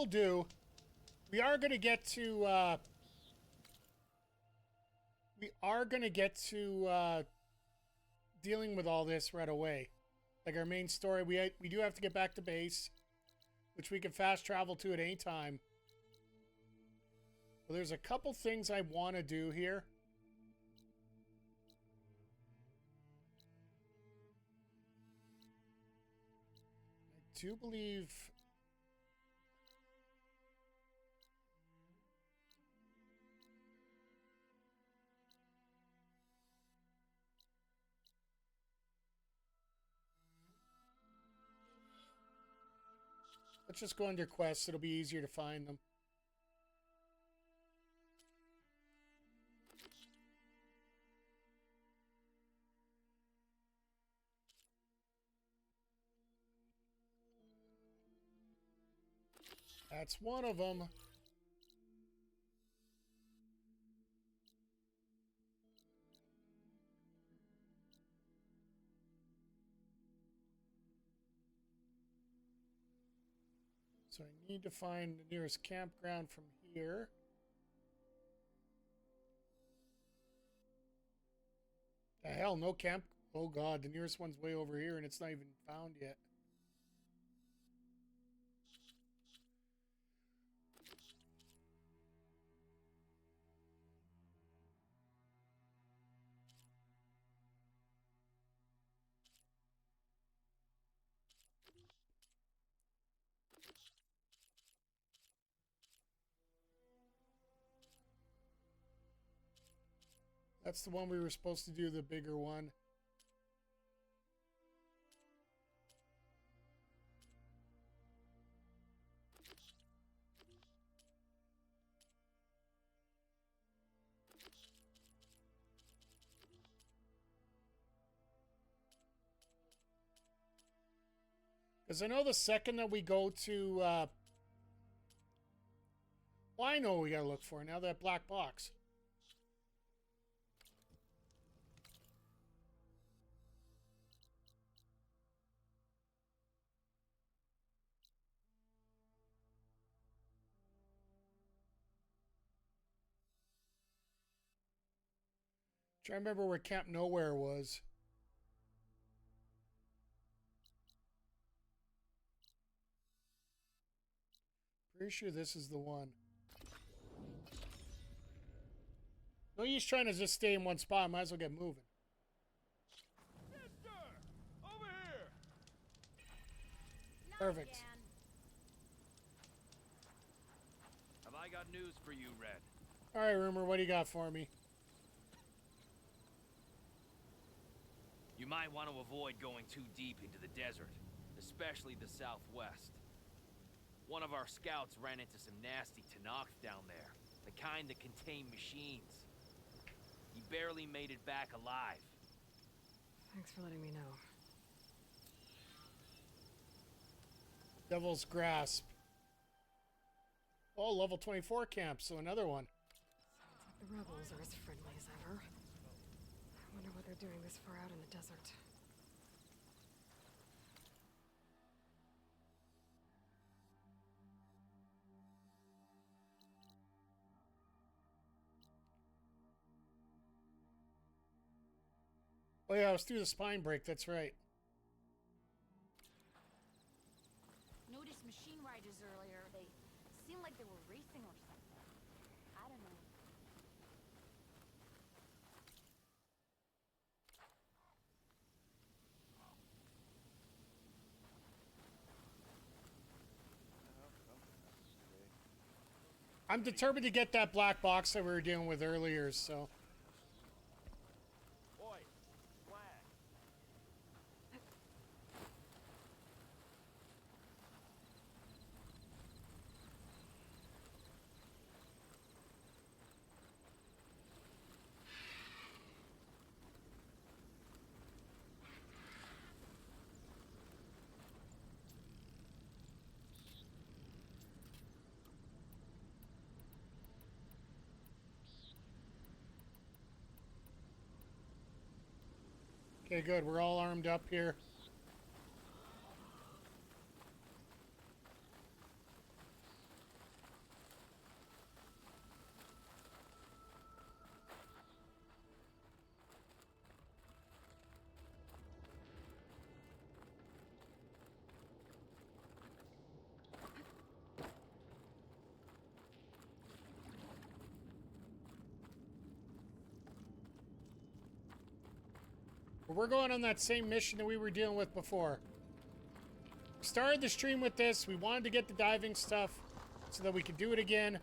we'll do, we are going to get to dealing with all this right away. Like our main story, we do have to get back to base, which we can fast travel to at any time. Well, there's a couple things I want to do here. I do believe... Let's just go under quests. It'll be easier to find them. That's one of them. So I need to find the nearest campground from here. The hell, no camp. Oh god, the nearest one's way over here and it's not even found yet. That's the one we were supposed to do, the bigger one. Because I know the second that we go to... well, I know what we gotta look for now, that black box. Try to remember where Camp Nowhere was. Pretty sure this is the one. No use trying to just stay in one spot. Might as well get moving. Sister! Over here! Perfect. Have I got news for you, Red? All right, Rumor, what do you got for me? You might want to avoid going too deep into the desert, especially the southwest. One of our scouts ran into some nasty Tanakhs down there, the kind that contain machines. He barely made it back alive. Thanks for letting me know. Devil's Grasp. Oh, level 24 camp, so another one. Sounds like the rebels are as friendly as ever. I wonder what they're doing this far out in the desert. Oh yeah, I was through the spine break, that's right. Noticed machine riders earlier. They seemed like they were racing or something. I don't know. I'm determined to get that black box that we were dealing with earlier, so... Boy, flag. Okay, good. We're all armed up here. But we're going on that same mission that we were dealing with before. We started the stream with this. We wanted to get the diving stuff so that we could do it again.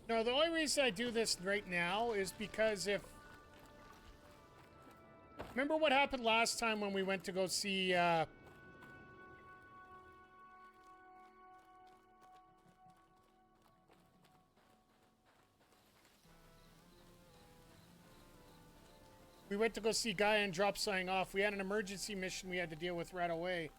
No, the only reason I do this right now is because if... Remember what happened last time when we went to go see... We went to go see Gaia and drop something off. We had an emergency mission we had to deal with right away.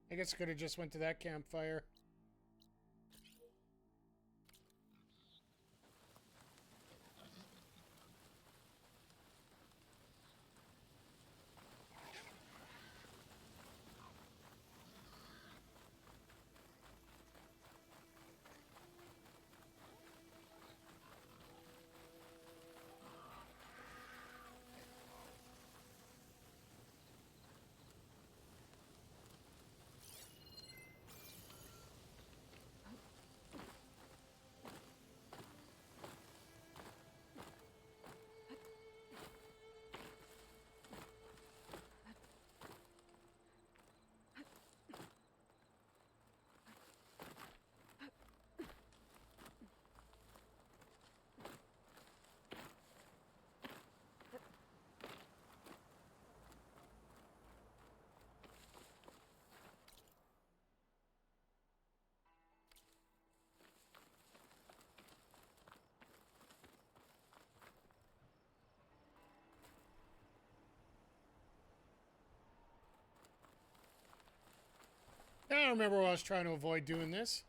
I guess I could have just went to that campfire. I don't remember what I was trying to avoid doing this.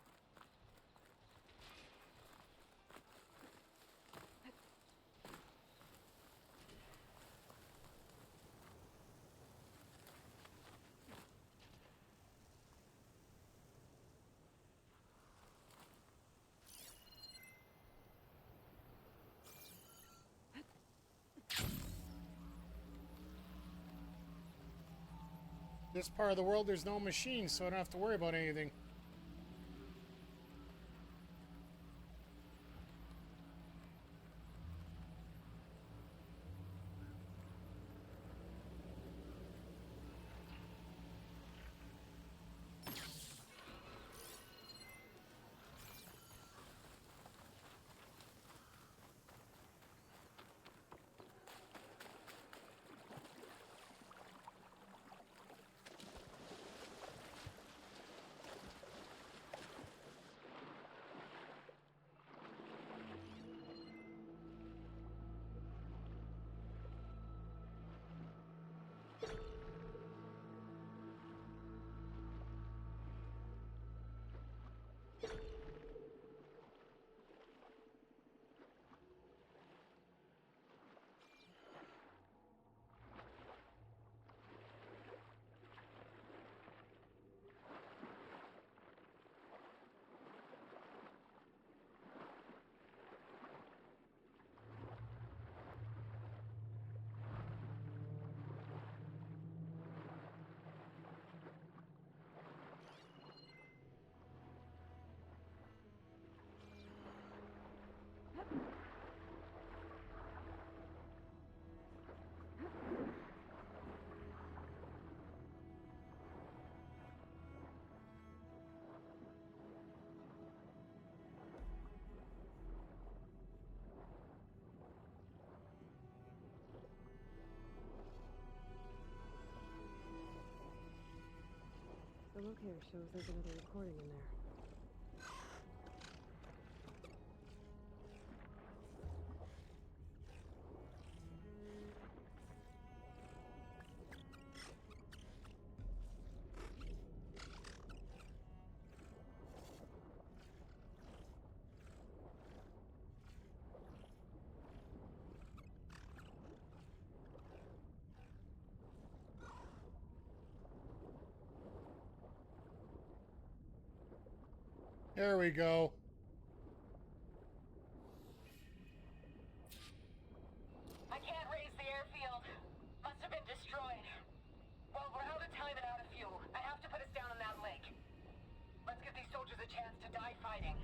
This part of the world, there's no machines, so I don't have to worry about anything. locator shows there's another recording in there. There we go. I can't raise the airfield. Must have been destroyed. Well, we're out of time and out of fuel. I have to put us down on that lake. Let's give these soldiers a chance to die fighting.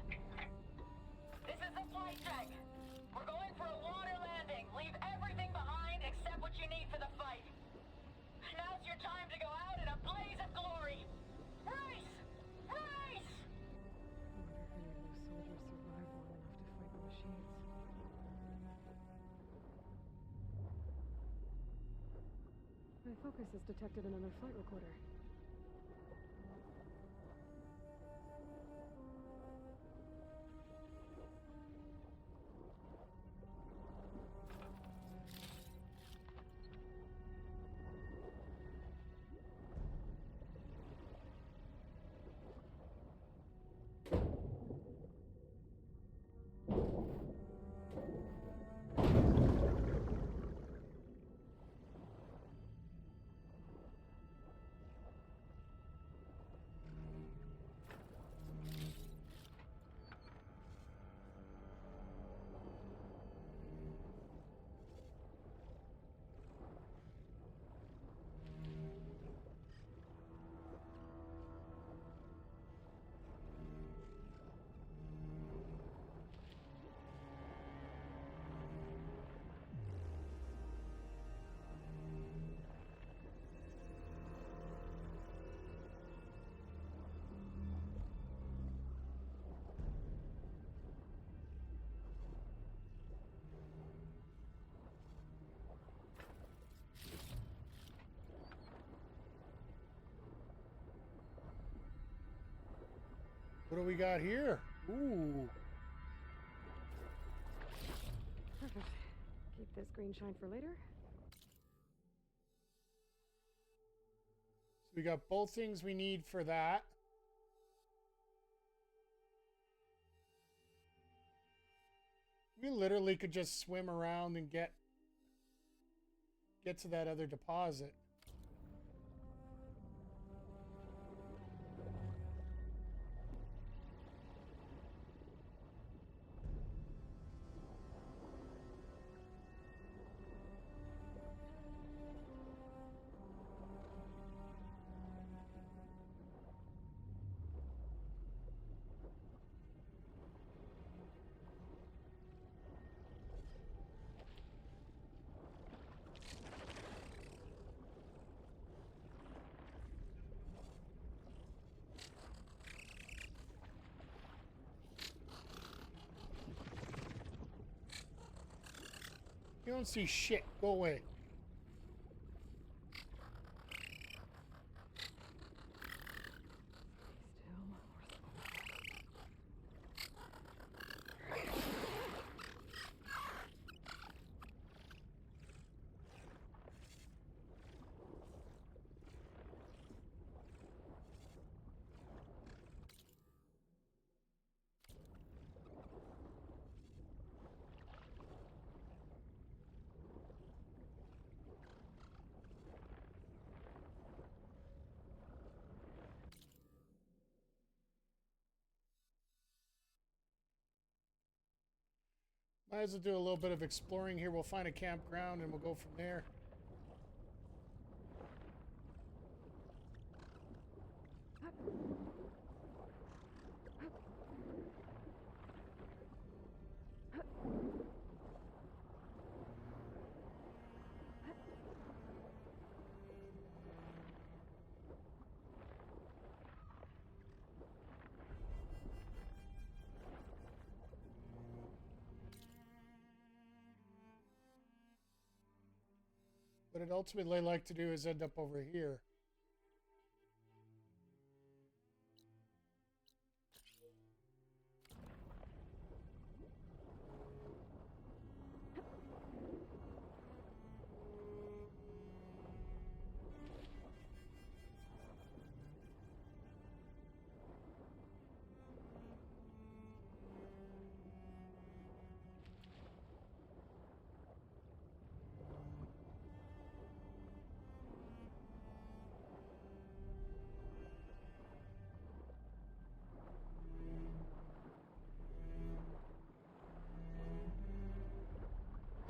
This is the flight deck. We're going for a water landing. Leave everything behind except what you need for the fight. Now's your time to go out in a blaze of glory. Race! Race! I wonder if any of those soldiers survived long enough to fight the machines. My focus has detected another flight recorder. What do we got here? Ooh. Perfect. Keep this green shine for later. So we got both things we need for that. We literally could just swim around and get to that other deposit. You don't see shit. Go away. Still more Might as well do a little bit of exploring here. We'll find a campground and we'll go from there. What I'd ultimately like to do is end up over here.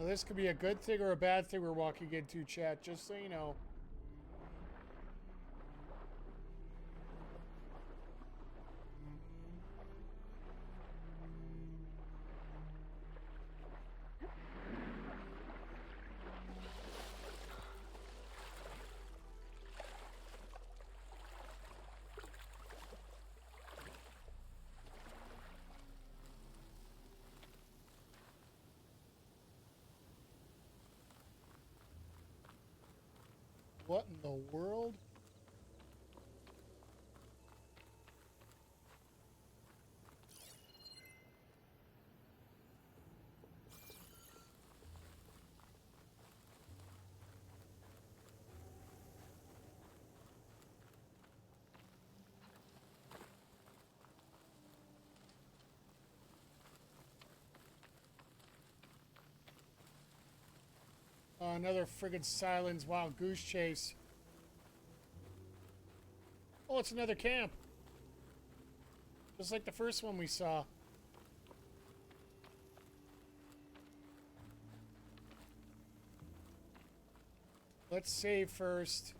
Well, this could be a good thing or a bad thing we're walking into, chat, just so you know. What in the world? Oh, another friggin' silence wild goose chase. Oh, it's another camp. Just like the first one we saw. Let's save first.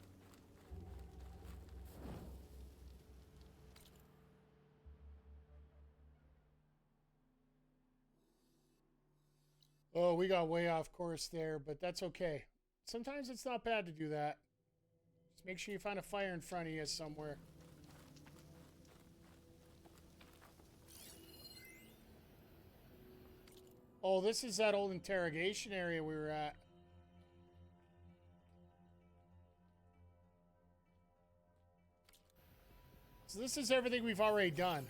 Oh, we got way off course there, but that's okay. Sometimes it's not bad to do that. Just make sure you find a fire in front of you somewhere. Oh, this is that old interrogation area we were at. So this is everything we've already done.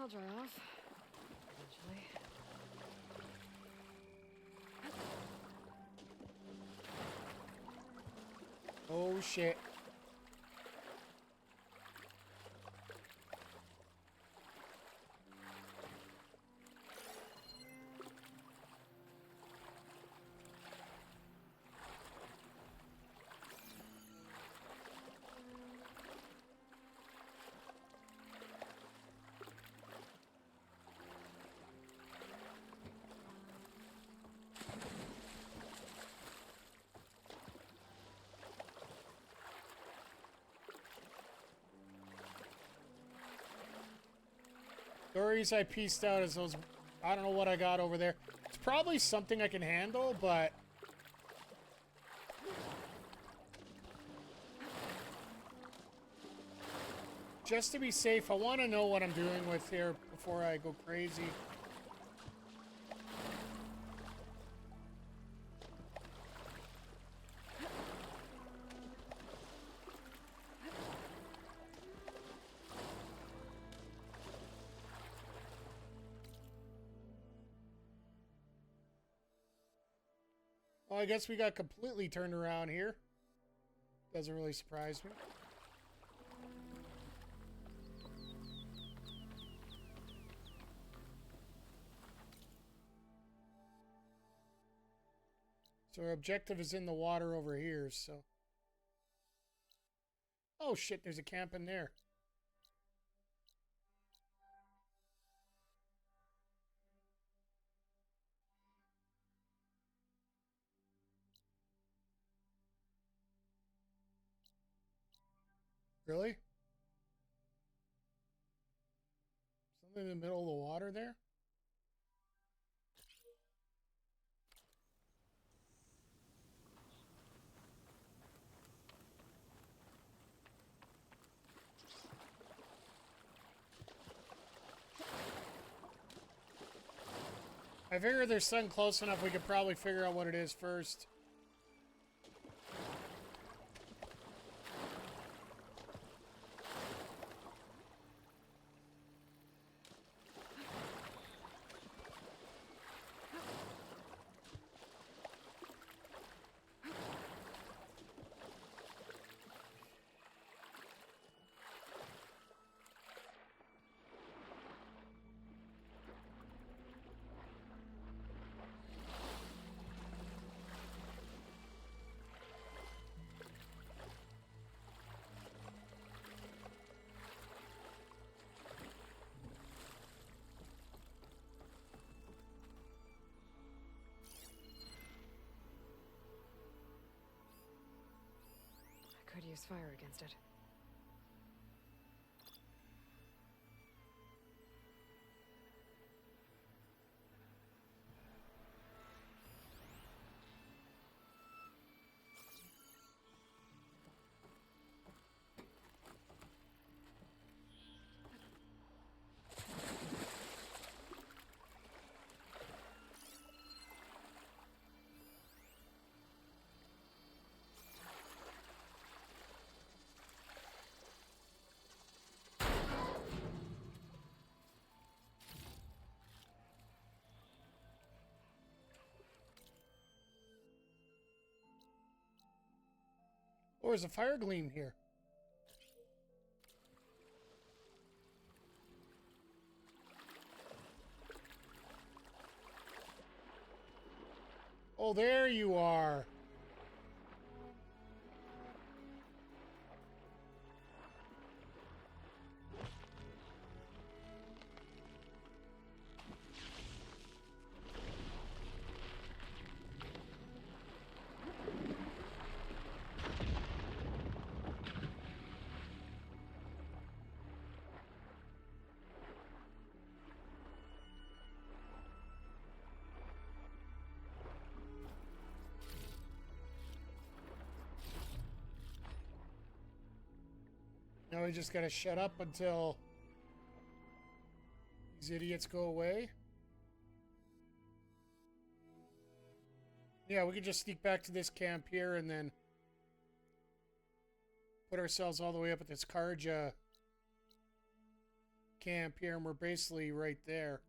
I'll dry off. Eventually. Oh, shit. Stories I pieced out is those, I don't know what I got over there. It's probably something I can handle, but just to be safe, I want to know what I'm doing with here before I go crazy. Well, I guess we got completely turned around here. Doesn't really surprise me. So our objective is in the water over here, so... Oh shit, there's a camp in there. Really? Something in the middle of the water there? I figure there's something close enough we could probably figure out what it is first. use fire against it. Or is a fire gleam here? Oh, there you are. Now we just gotta shut up until these idiots go away. Yeah, we could just sneak back to this camp here and then put ourselves all the way up at this Karja camp here, and we're basically right there.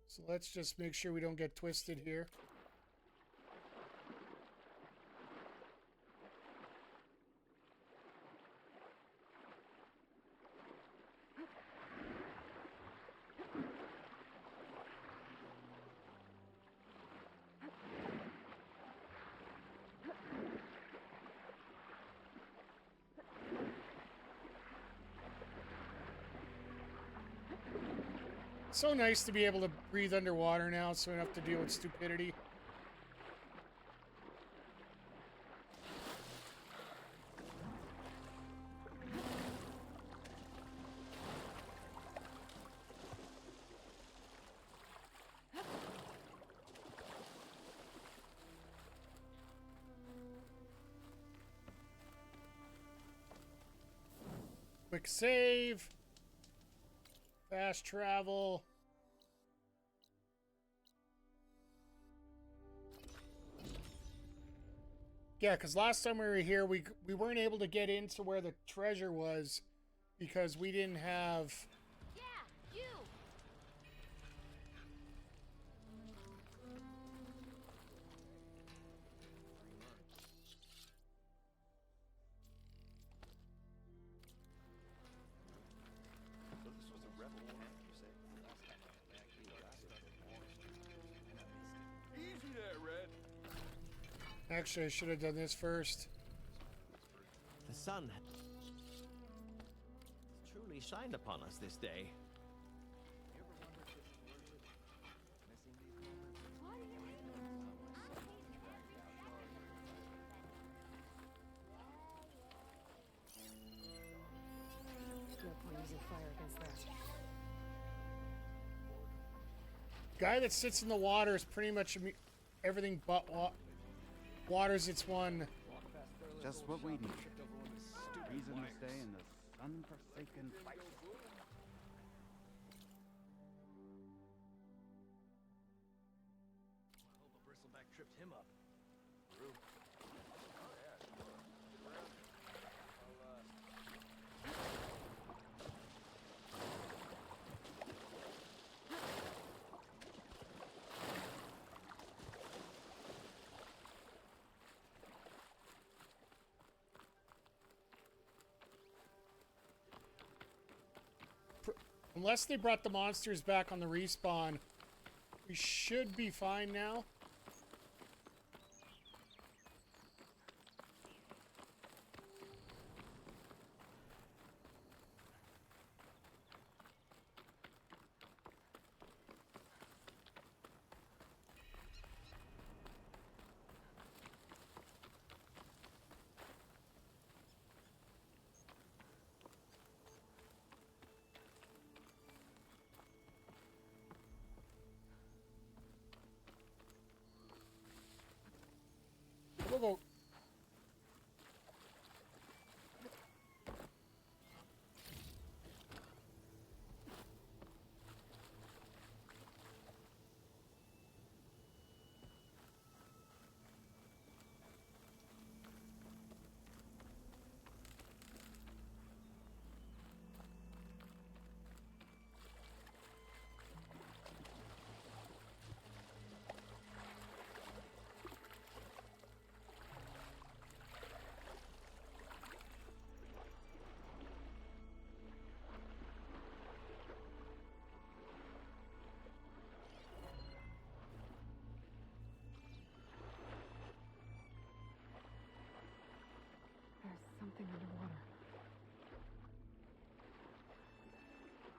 So let's just make sure we don't get twisted here. So nice to be able to breathe underwater now, so we don't have to deal with stupidity. Quick save. Fast travel. Yeah, because last time we were here, we weren't able to get into where the treasure was because we didn't have... Yeah, you! Easy there, Red. Actually, I should have done this first. The sun truly shined upon us this day. No point using fire against that. Guy that sits in the water is pretty much everything but water's its one. Just what we need. Reason to stay in this unforsaken place. I hope a bristleback tripped him up. Unless they brought the monsters back on the respawn, we should be fine now.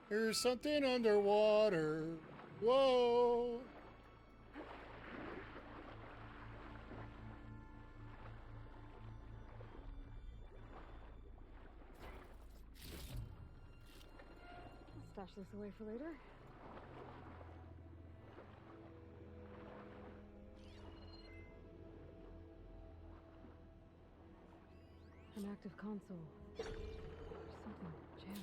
There's something underwater. Whoa. Stash this away for later. An active console. There's something jammed in it.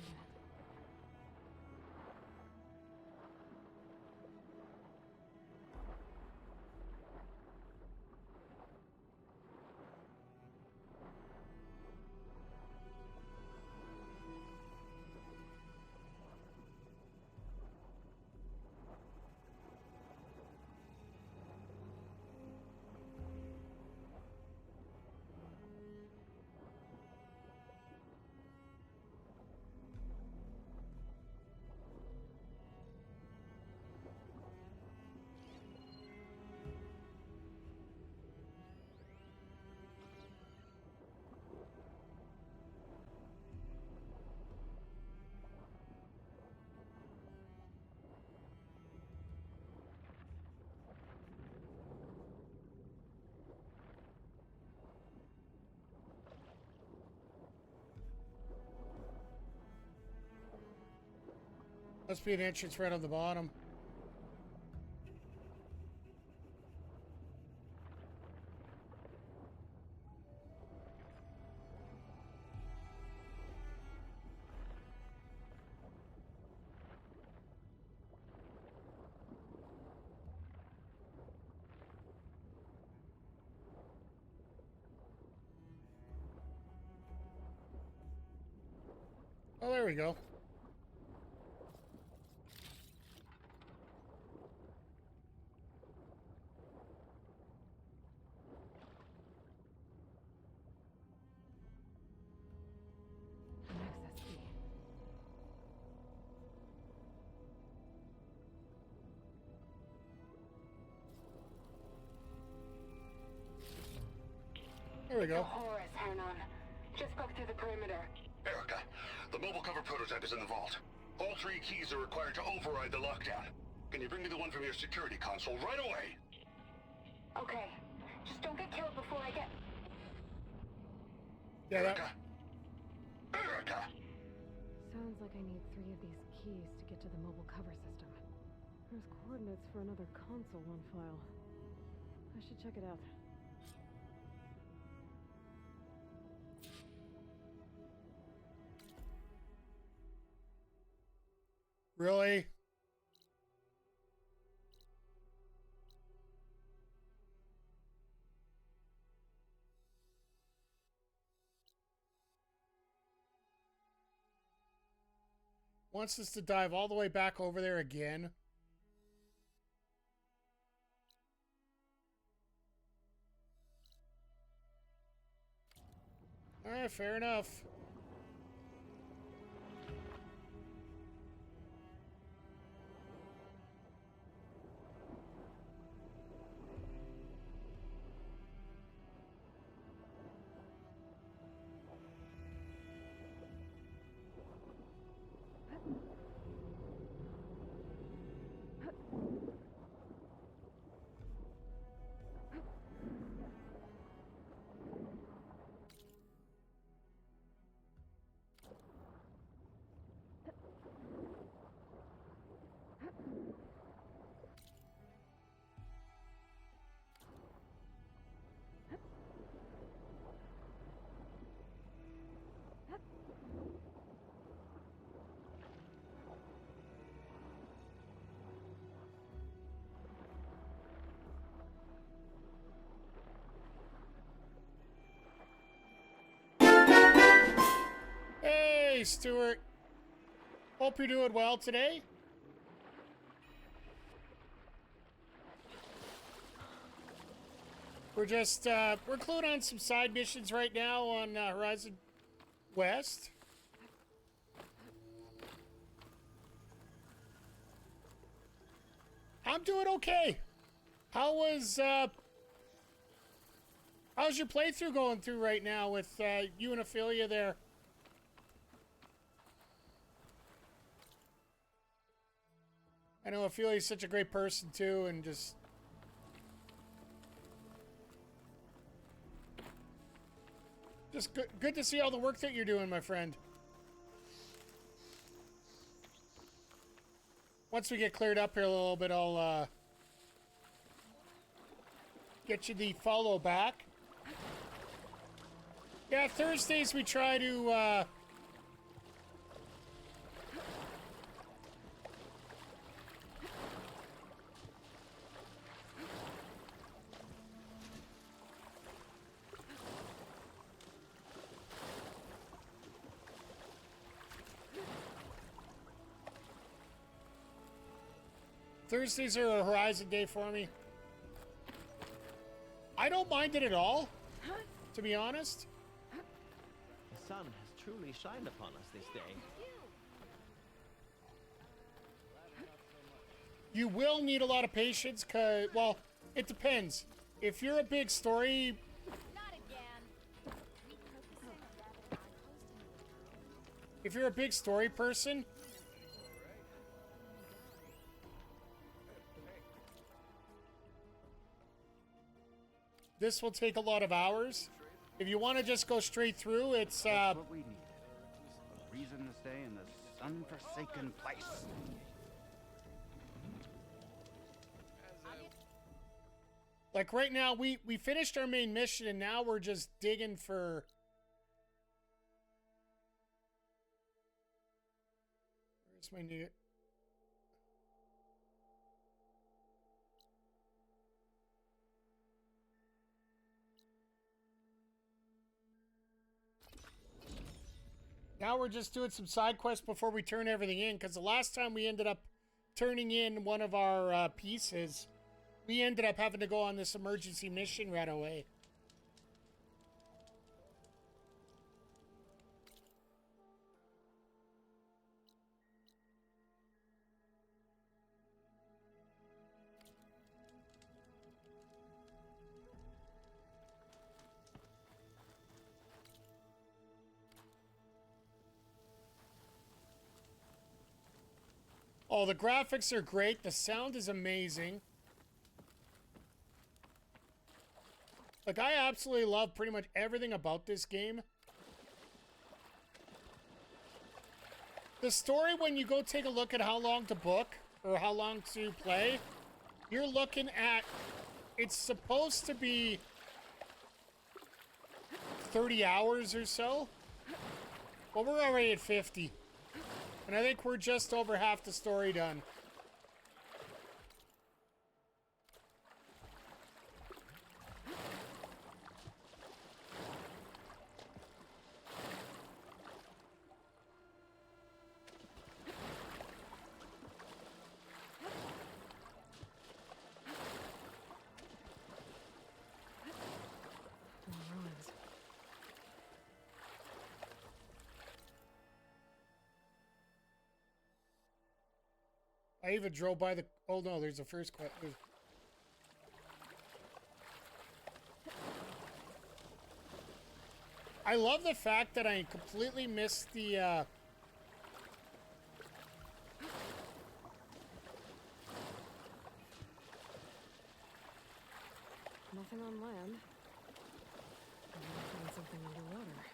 Must be an entrance right on the bottom. Oh, there we go. An access key. There we go. Horus, Hernon. Just broke through the perimeter. Erica, the mobile cover prototype is in the vault. All 3 keys are required to override the lockdown. Can you bring me the one from your security console right away? Okay. Just don't get killed before I get... Yeah, Erica? Erica! Sounds like I need 3 of these keys to get to the mobile cover system. There's coordinates for another console on file. I should check it out. Really? Wants us to dive all the way back over there again. All right, fair enough. Hey, Stuart. Hope you're doing well today. We're just, we're clued on some side missions right now on Horizon West. I'm doing okay. How's your playthrough going through right now with you and Ophelia there? I know Ophelia's such a great person too, and just good to see all the work that you're doing, my friend. Once we get cleared up here a little bit, I'll get you the follow back. Yeah, Thursdays we try to Thursdays are a Horizon day for me. I don't mind it at all, to be honest. The sun has truly shined upon us this day. You will need a lot of patience, cause, well, it depends. If you're a big story... Not again. If you're a big story person... This will take a lot of hours. If you want to just go straight through, it's That's what we needed. A reason to stay in this sun-forsaken place. like right now, we finished our main mission, and now we're just digging for... Where's my new... Now we're just doing some side quests before we turn everything in, because the last time we ended up turning in one of our pieces, we ended up having to go on this emergency mission right away. Oh, the graphics are great. The sound is amazing. Like, I absolutely love pretty much everything about this game. The story, when you go take a look at how long to book, or how long to play, you're looking at... It's supposed to be 30 hours or so. But we're already at 50. And I think we're just over half the story done. I even drove by the... Oh no, there's the first question. I love the fact that I completely missed the... Nothing on land. I'm gonna find something underwater.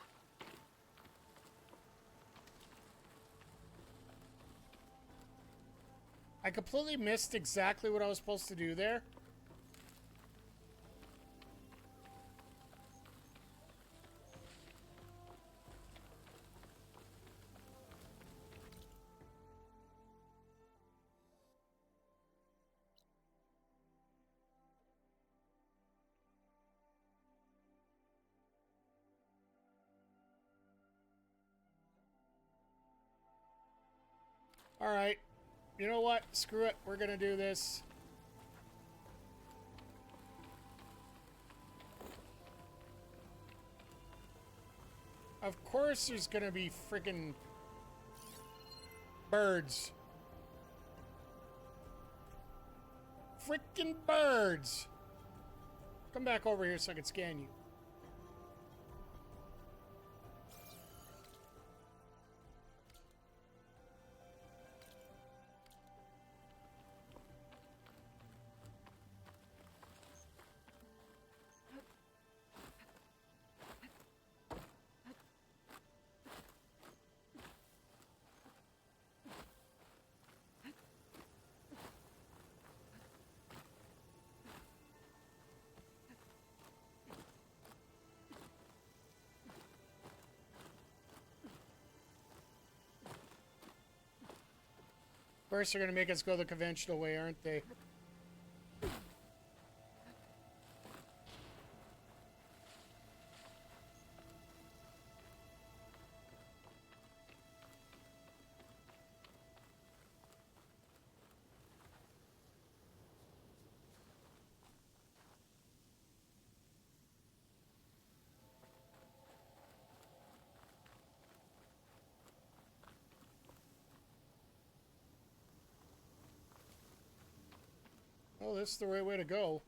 I completely missed exactly what I was supposed to do there. All right. You know what? Screw it. We're gonna do this. Of course there's gonna be freaking birds. Freaking birds! Come back over here so I can scan you. First, they're gonna make us go the conventional way, aren't they? Oh, this is the right way to go.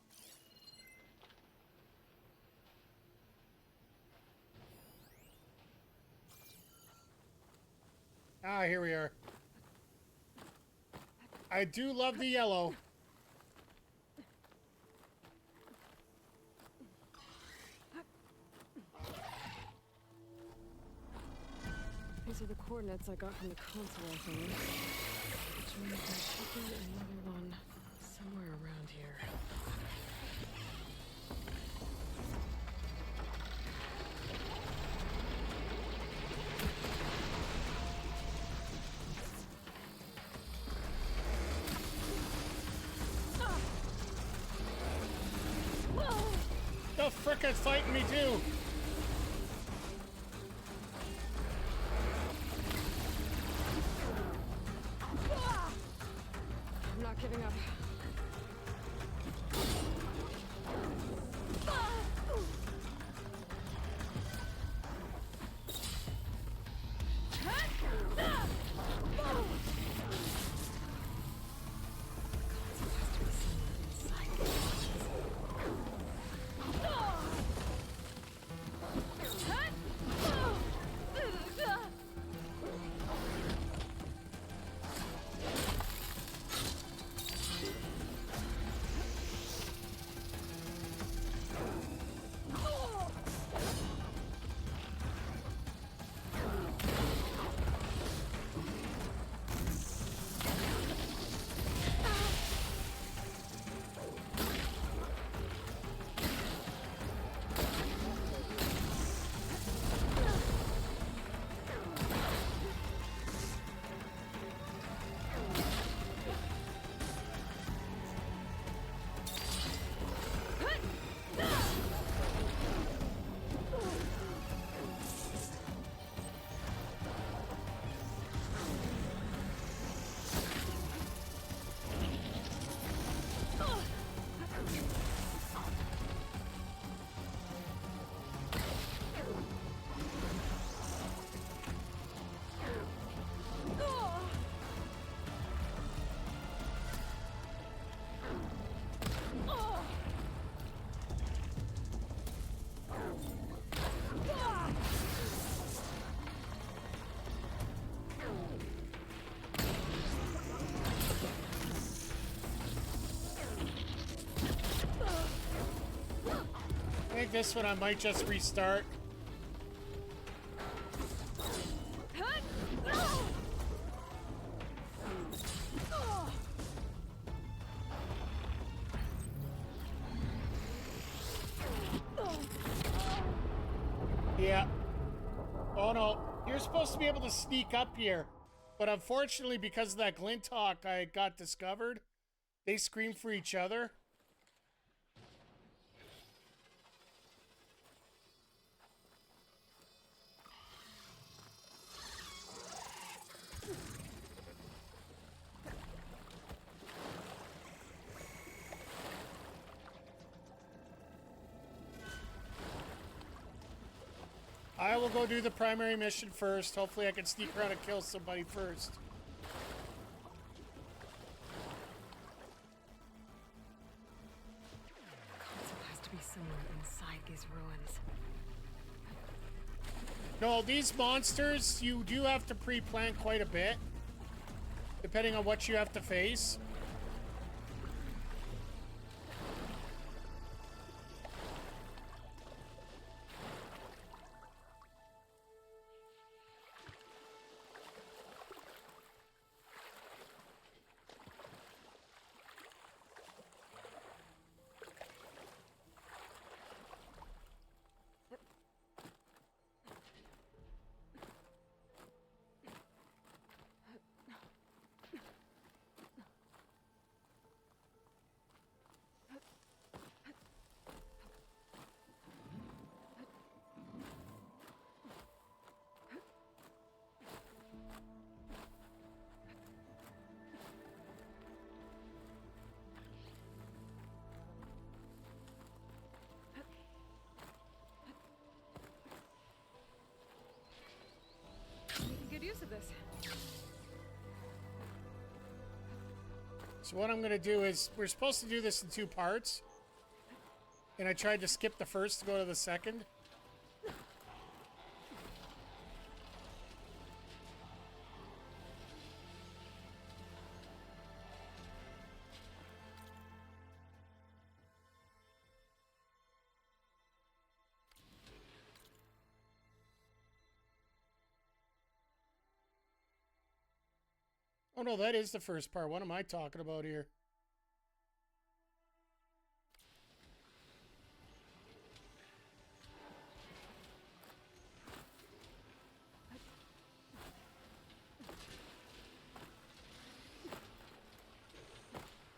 Ah, here we are. I do love the yellow. These are the coordinates I got from the console, I think. Which means there should be another one somewhere around here. The frick is fighting me too. I'm not giving up. I think this one I might just restart. Yeah. Oh no. You're supposed to be able to sneak up here. But unfortunately, because of that glint hawk I got discovered, they scream for each other. I will go do the primary mission first. Hopefully I can sneak around and kill somebody first. Console has to be somewhere inside these ruins. No, these monsters, you do have to pre-plan quite a bit, depending on what you have to face. So what I'm going to do is, we're supposed to do this in 2 parts. And I tried to skip the first to go to the second. Oh no, that is the first part. What am I talking about here?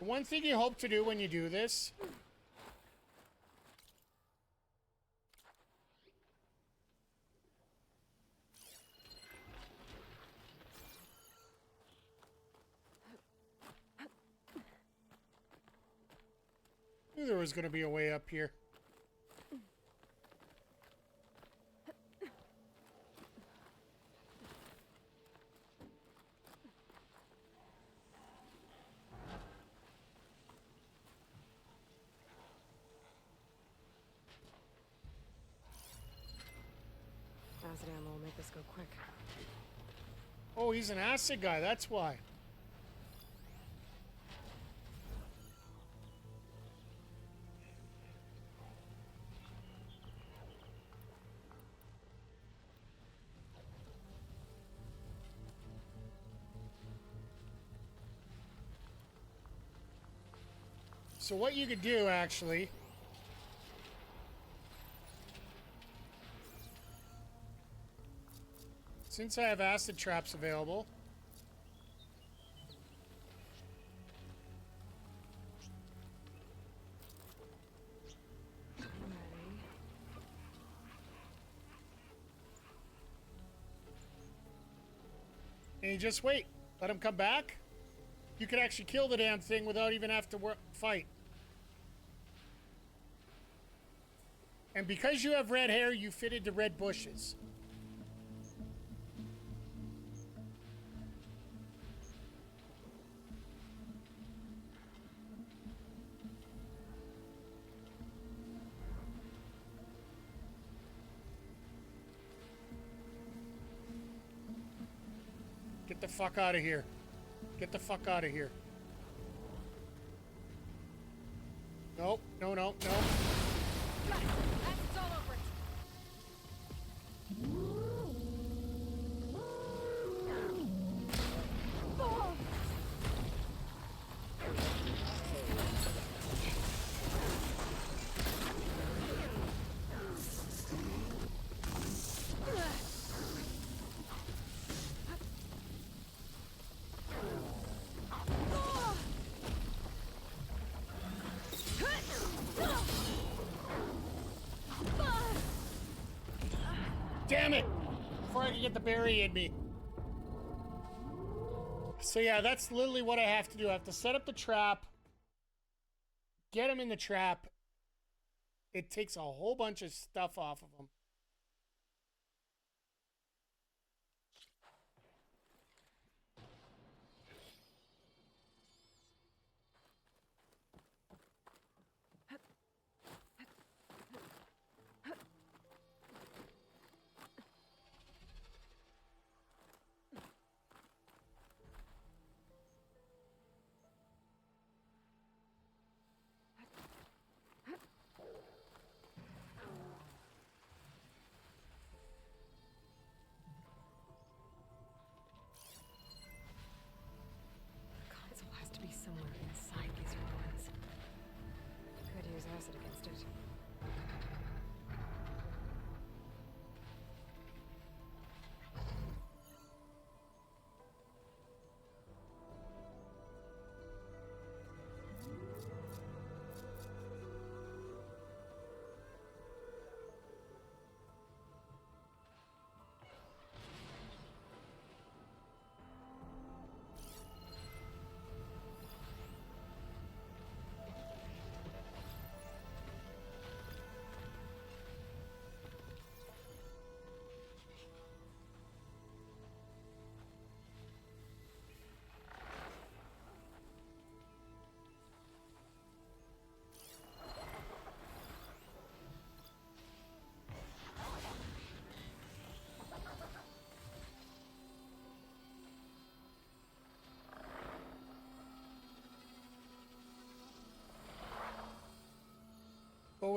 The one thing you hope to do when you do this knew there was going to be a way up here. Acid ammo will make this go quick. Oh, he's an acid guy, that's why. So what you could do, actually, since I have acid traps available, and you just wait, let him come back. You could actually kill the damn thing without even have to fight. And because you have red hair, you fit into red bushes. Get the fuck out of here. Get the fuck out of here. Nope, no, no, no. Got it. Acid's all over it. Damn it! Before I can get the berry in me. So yeah, that's literally what I have to do. I have to set up the trap, get him in the trap. It takes a whole bunch of stuff off of him.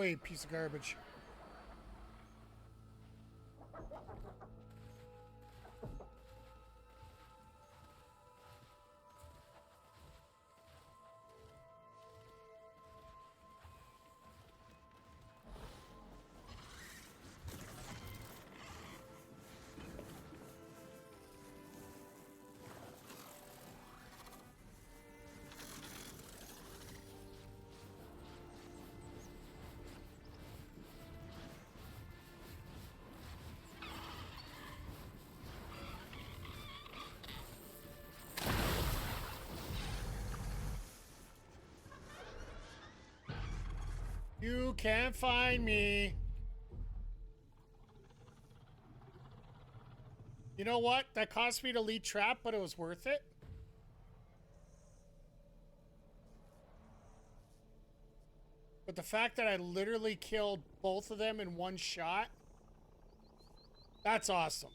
away, piece of garbage. You can't find me. You know what? That cost me to lead trap, but it was worth it. But the fact that I literally killed both of them in one shot, that's awesome.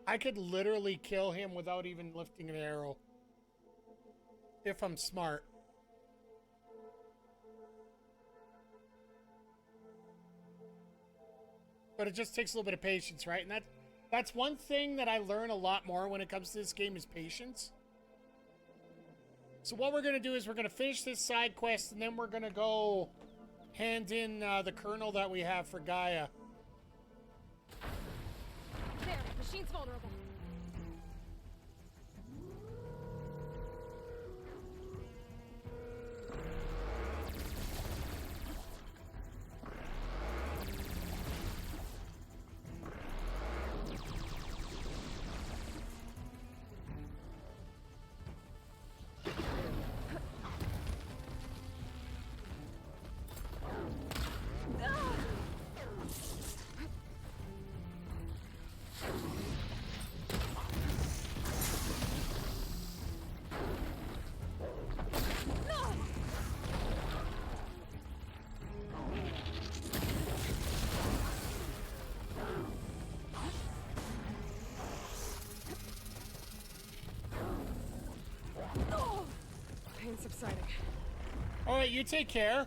I could literally kill him without even lifting an arrow. If I'm smart. But it just takes a little bit of patience, right? And that's one thing that I learn a lot more when it comes to this game is patience. So what we're going to do is we're going to finish this side quest, and then we're going to go hand in the kernel that we have for Gaia. There, machine's vulnerable. Pain subsiding. All right, you take care.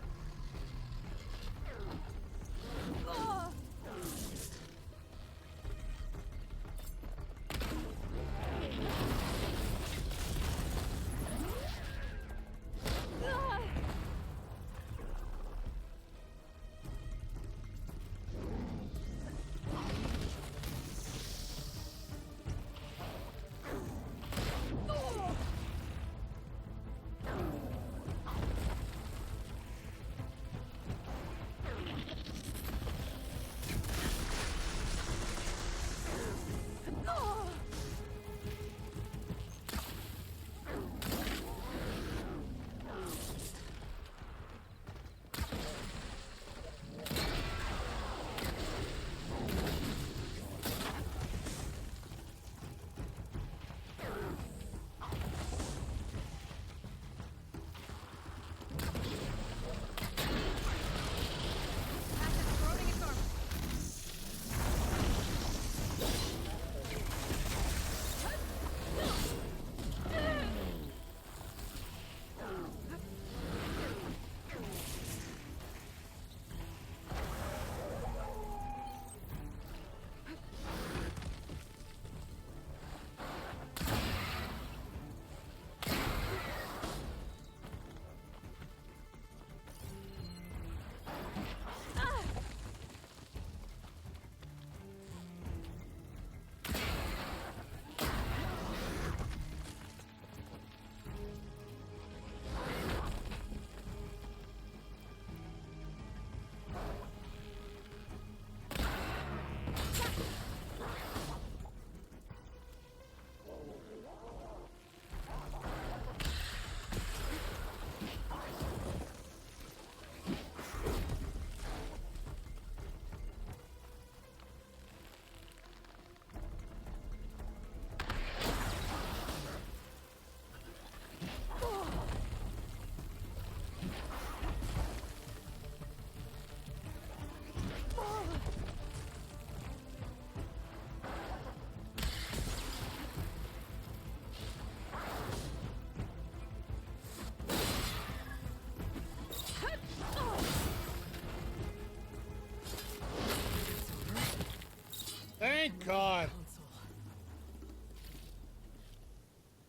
God. Console.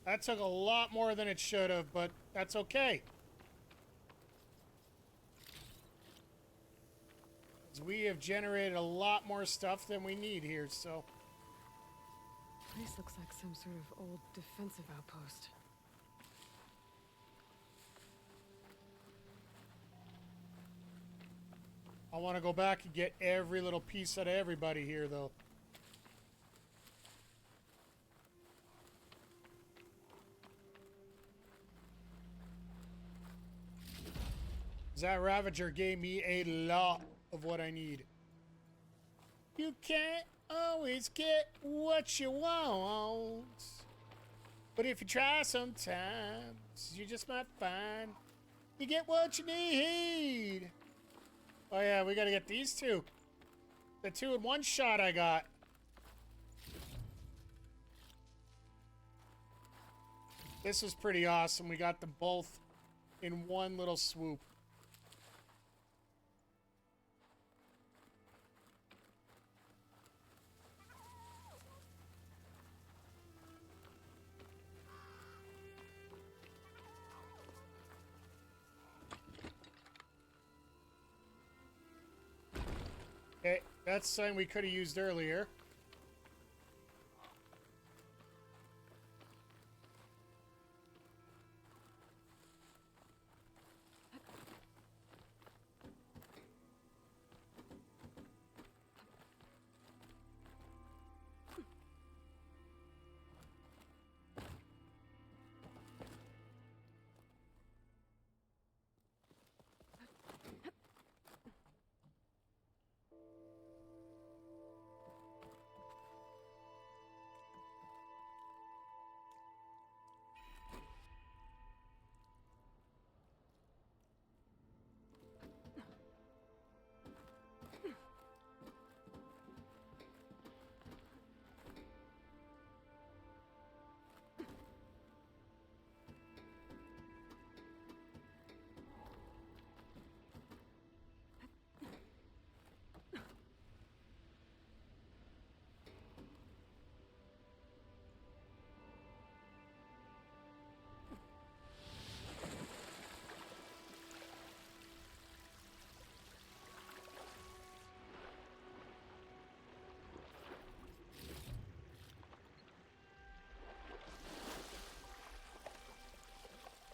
That took a lot more than it should have, but that's okay. 'Cause we have generated a lot more stuff than we need here, so... Place looks like some sort of old defensive outpost. I want to go back and get every little piece out of everybody here, though. That Ravager gave me a lot of what I need. You can't always get what you want. But if you try sometimes, you just might find you get what you need. Oh yeah, we gotta get these two. The 2 in 1 shot I got. This was pretty awesome. We got them both in one little swoop. Okay, that's something we could have used earlier.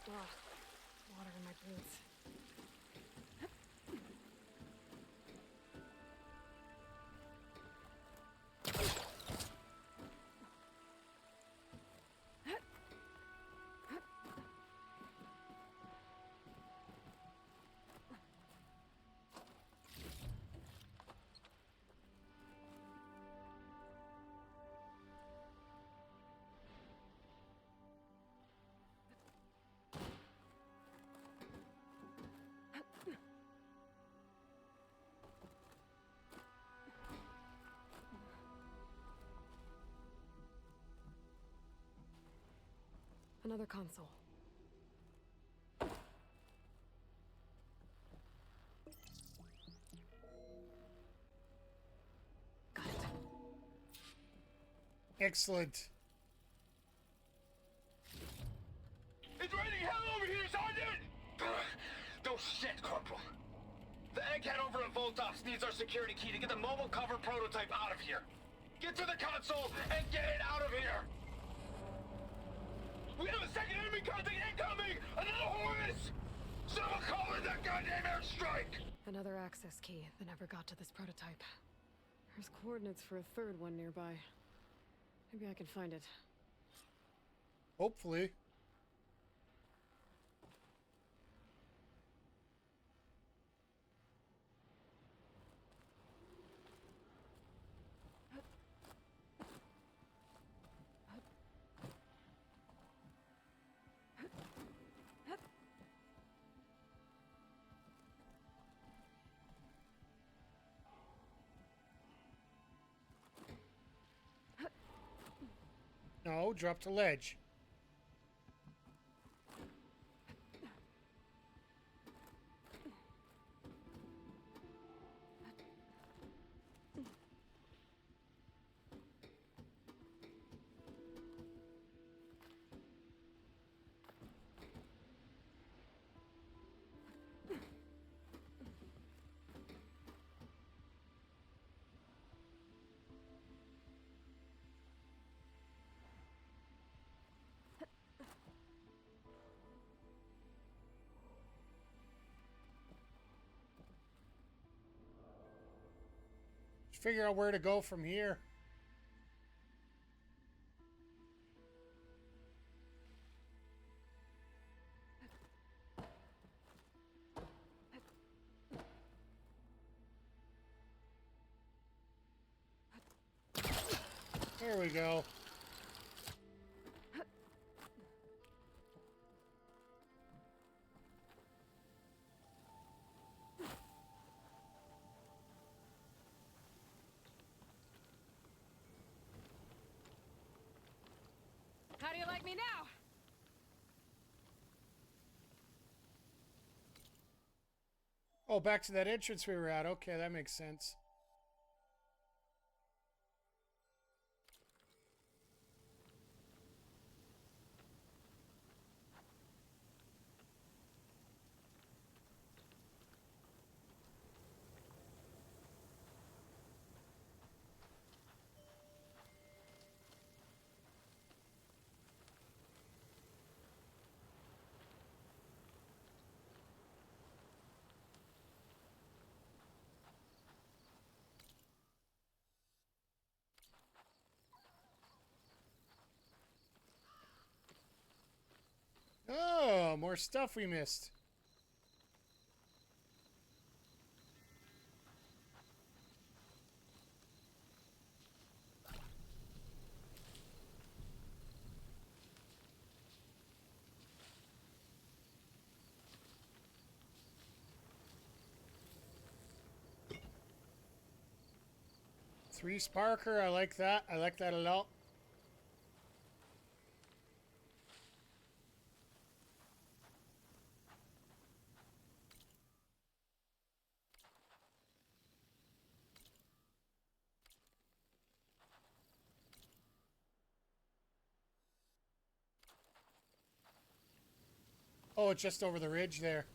Ugh, water in my boots. Another console. Got it. Excellent. It's raining hell over here, Sergeant! No shit, Corporal. The egghead over at Voltox needs our security key to get the mobile cover prototype out of here. Get to the console and get it out of here! We have a second enemy contact incoming! Another Horus! Someone call in that goddamn airstrike! Another access key that never got to this prototype. There's coordinates for a third one nearby. Maybe I can find it. Hopefully. No, drop to ledge. figure out where to go from here. There we go. How do you like me now? Oh, back to that entrance we were at. Okay, that makes sense. Oh, more stuff we missed. Three Sparker, I like that. I like that a lot. Oh, it's just over the ridge there.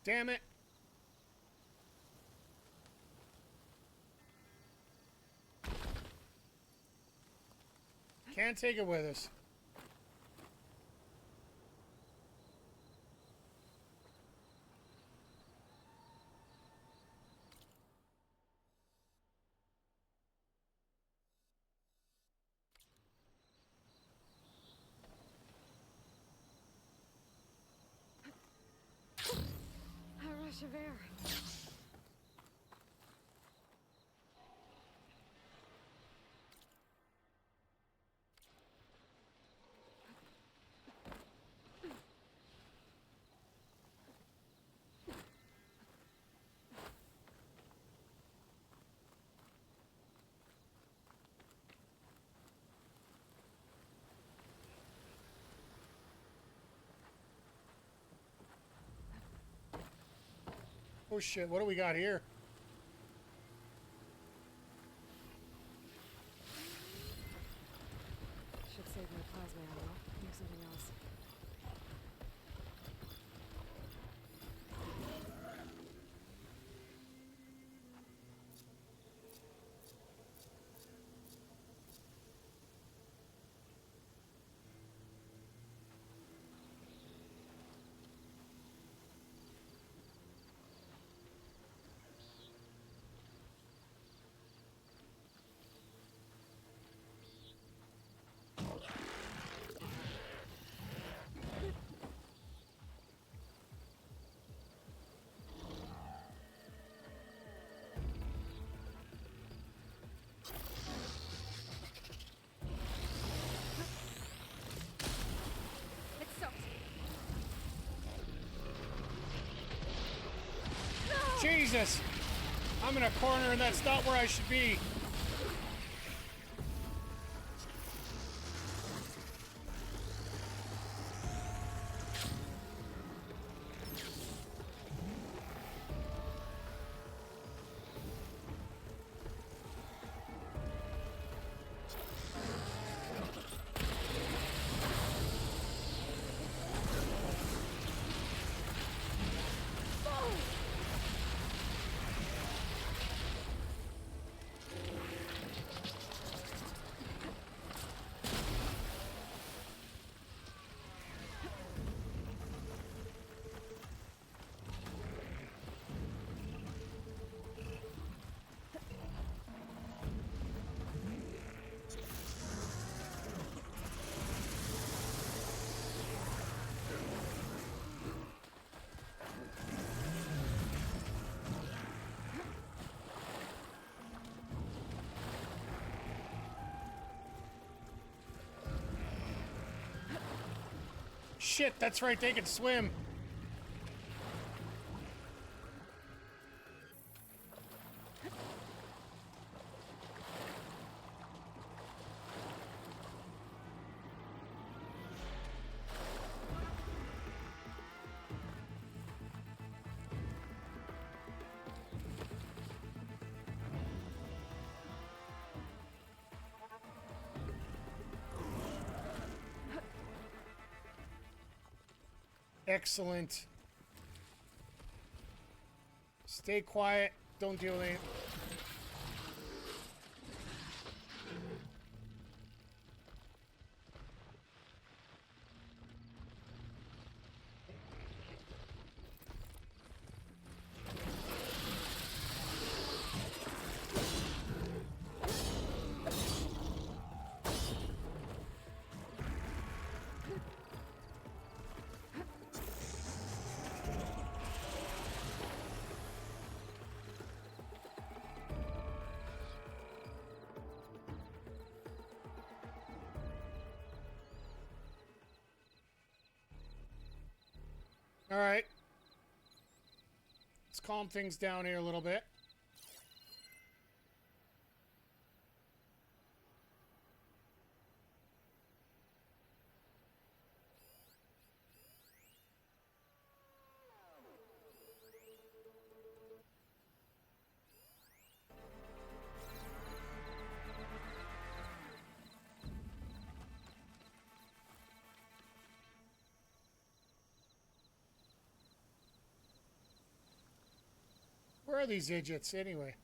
Damn it. Can't take it with us. A rush of air. Oh shit, what do we got here? Should save my plasma ammo. Do something else. It's soaked. Jesus! I'm in a corner and that's not where I should be. shit, that's right, they can swim. Excellent. Stay quiet. Don't deal with it. All right. Let's calm things down here a little bit. Where are these idiots anyway?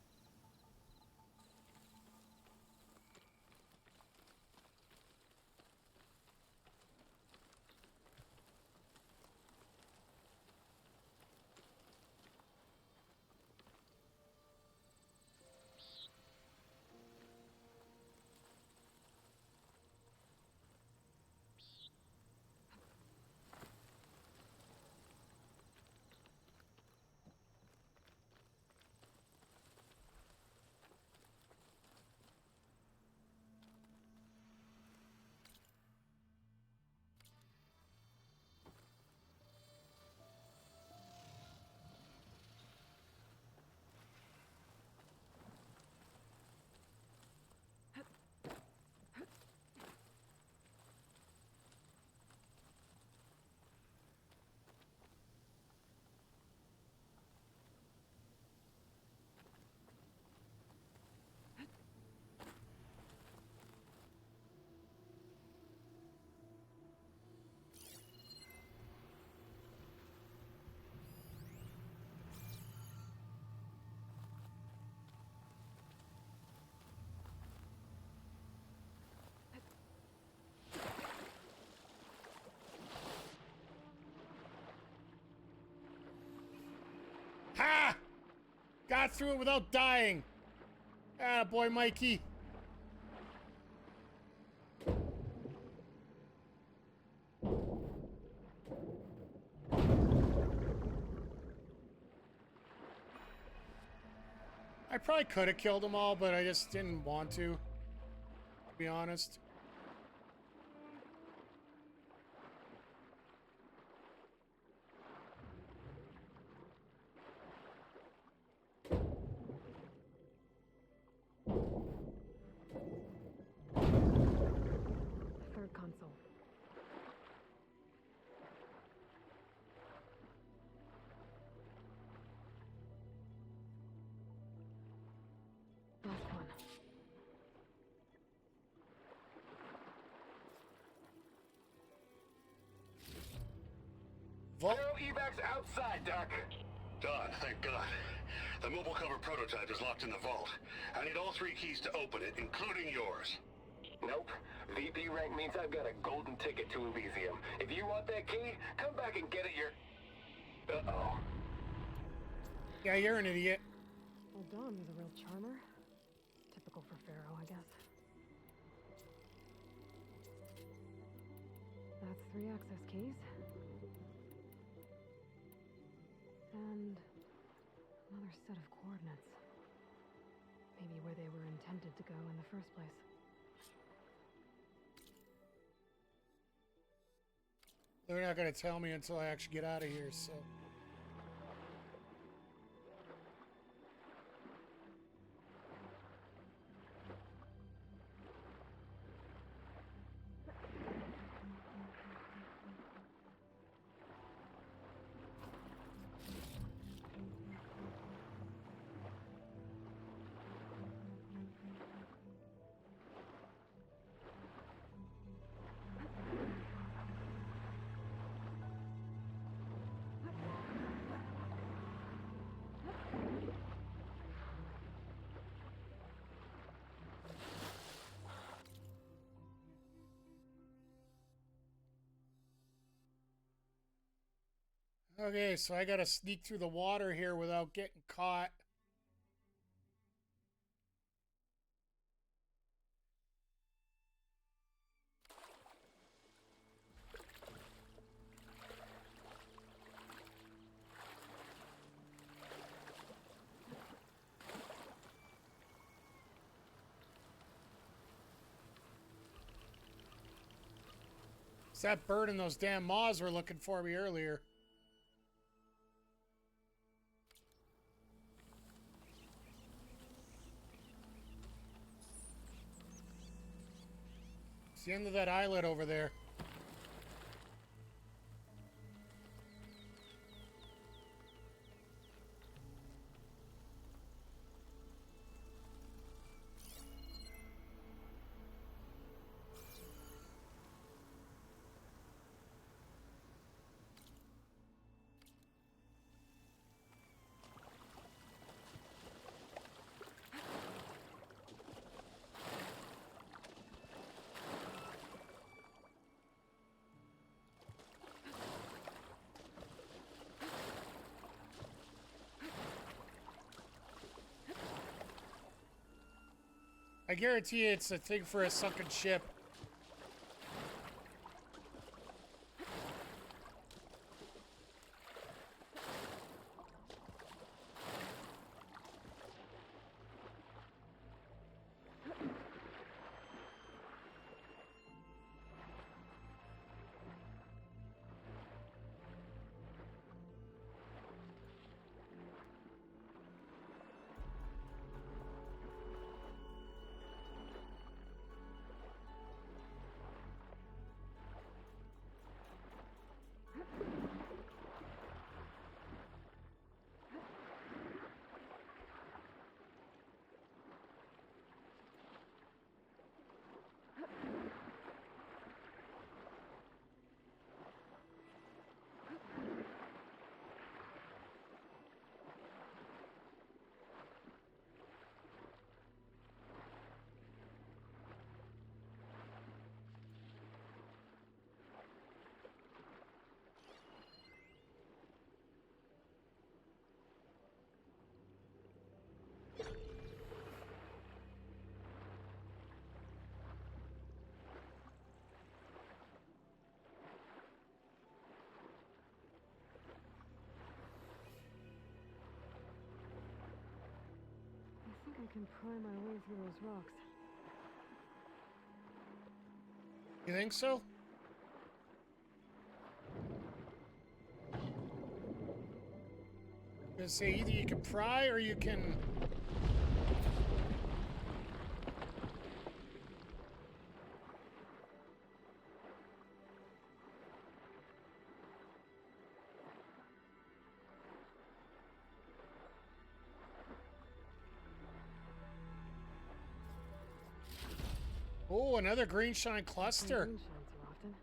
Ha! Got through it without dying. Ah, boy, Mikey. I probably could have killed them all, but I just didn't want to be honest. Third console. Last one. Vault. No evacs outside, Doc. Done, thank God. The mobile cover prototype is locked in the vault. I need all 3 keys to open it, including yours. Nope. VP rank means I've got a golden ticket to Elysium. If you want that key, come back and get it Uh-oh. Yeah, you're an idiot. Well, Dawn was a real charmer. Typical for Pharaoh, I guess. That's 3 access keys. And another set of coordinates. Maybe where they were intended to go in the first place. They're not going to tell me until I actually get out of here, so. Okay, so I gotta sneak through the water here without getting caught. It's that bird and those damn moths were looking for me earlier. It's the end of that islet over there. I guarantee you it's a thing for a sunken ship. I think I can pry my way through those rocks. You think so? I'm gonna say either you can pry or you can. Oh, another green shine cluster. Green shines so often.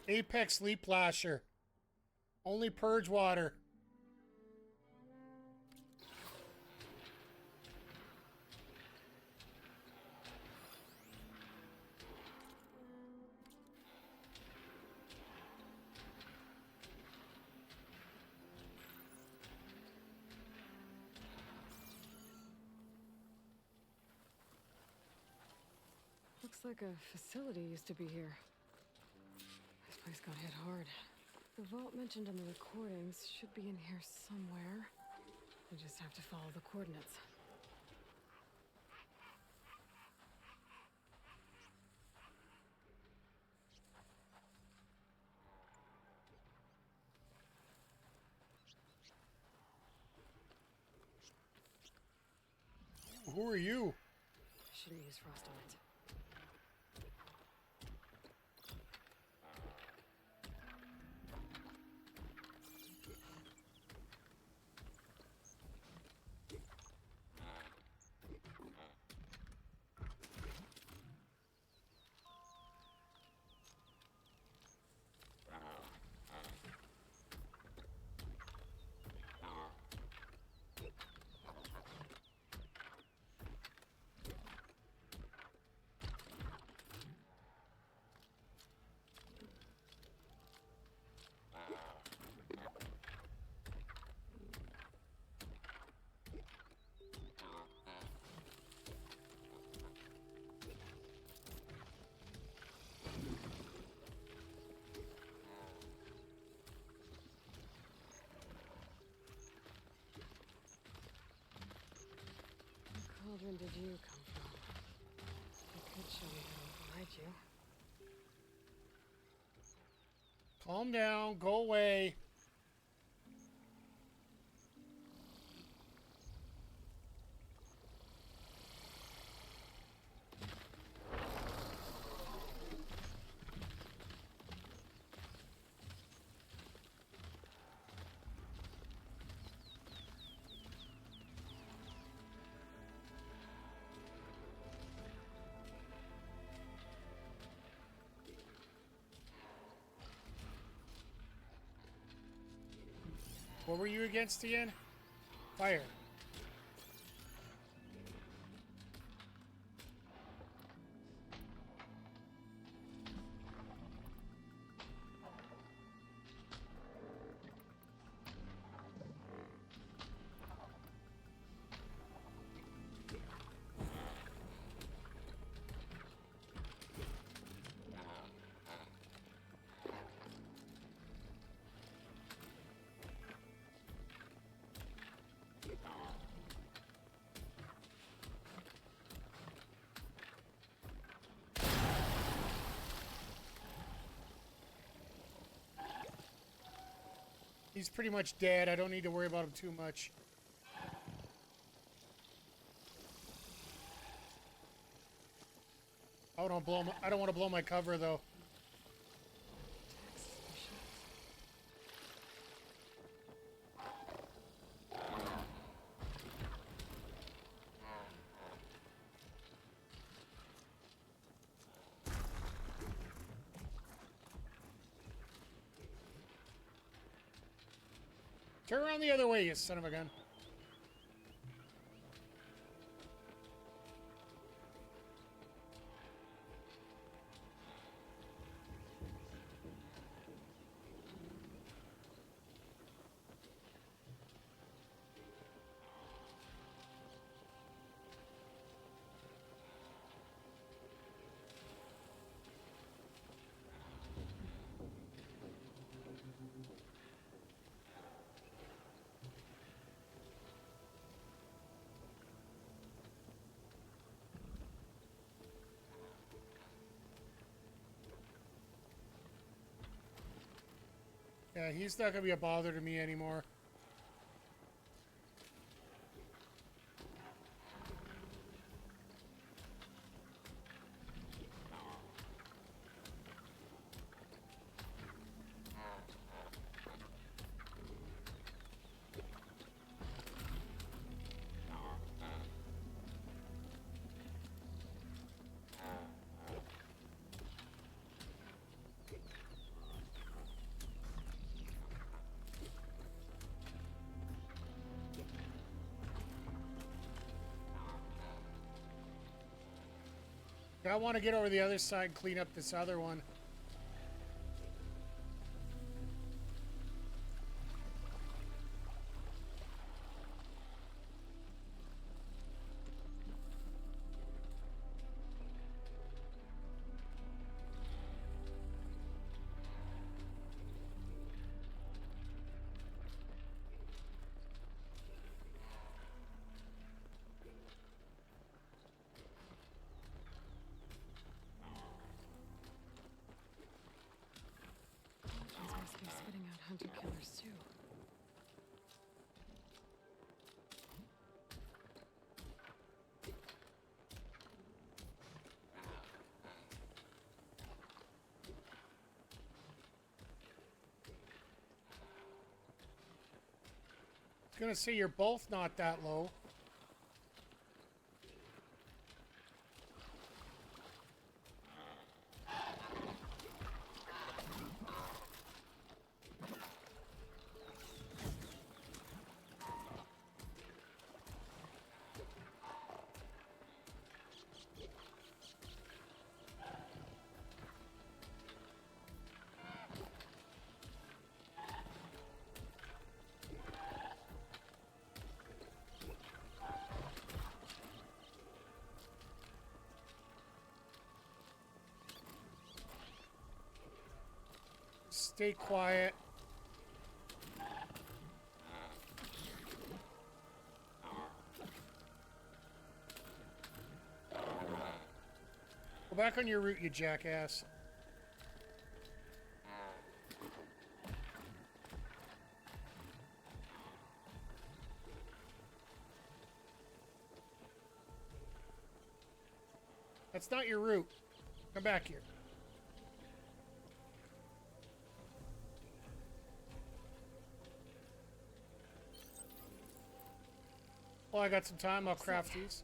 Apex Leap Lasher. Only purge water. Looks like a facility used to be here. This place got hit hard. The vault mentioned in the recordings should be in here somewhere. I just have to follow the coordinates. Who are you? Shouldn't use frost on it. What cauldron did you come from? I could show me how to override you. Calm down. Go away. What were you against again? Fire. He's pretty much dead. I don't need to worry about him too much. I don't want to blow my cover though. Turn around the other way, you son of a gun. Yeah, he's not gonna be a bother to me anymore. I want to get over the other side and clean up this other one. gonna say you're both not that low. Stay quiet. Go back on your route, you jackass. That's not your route. Come back here. Well, I got some time. I'll craft these.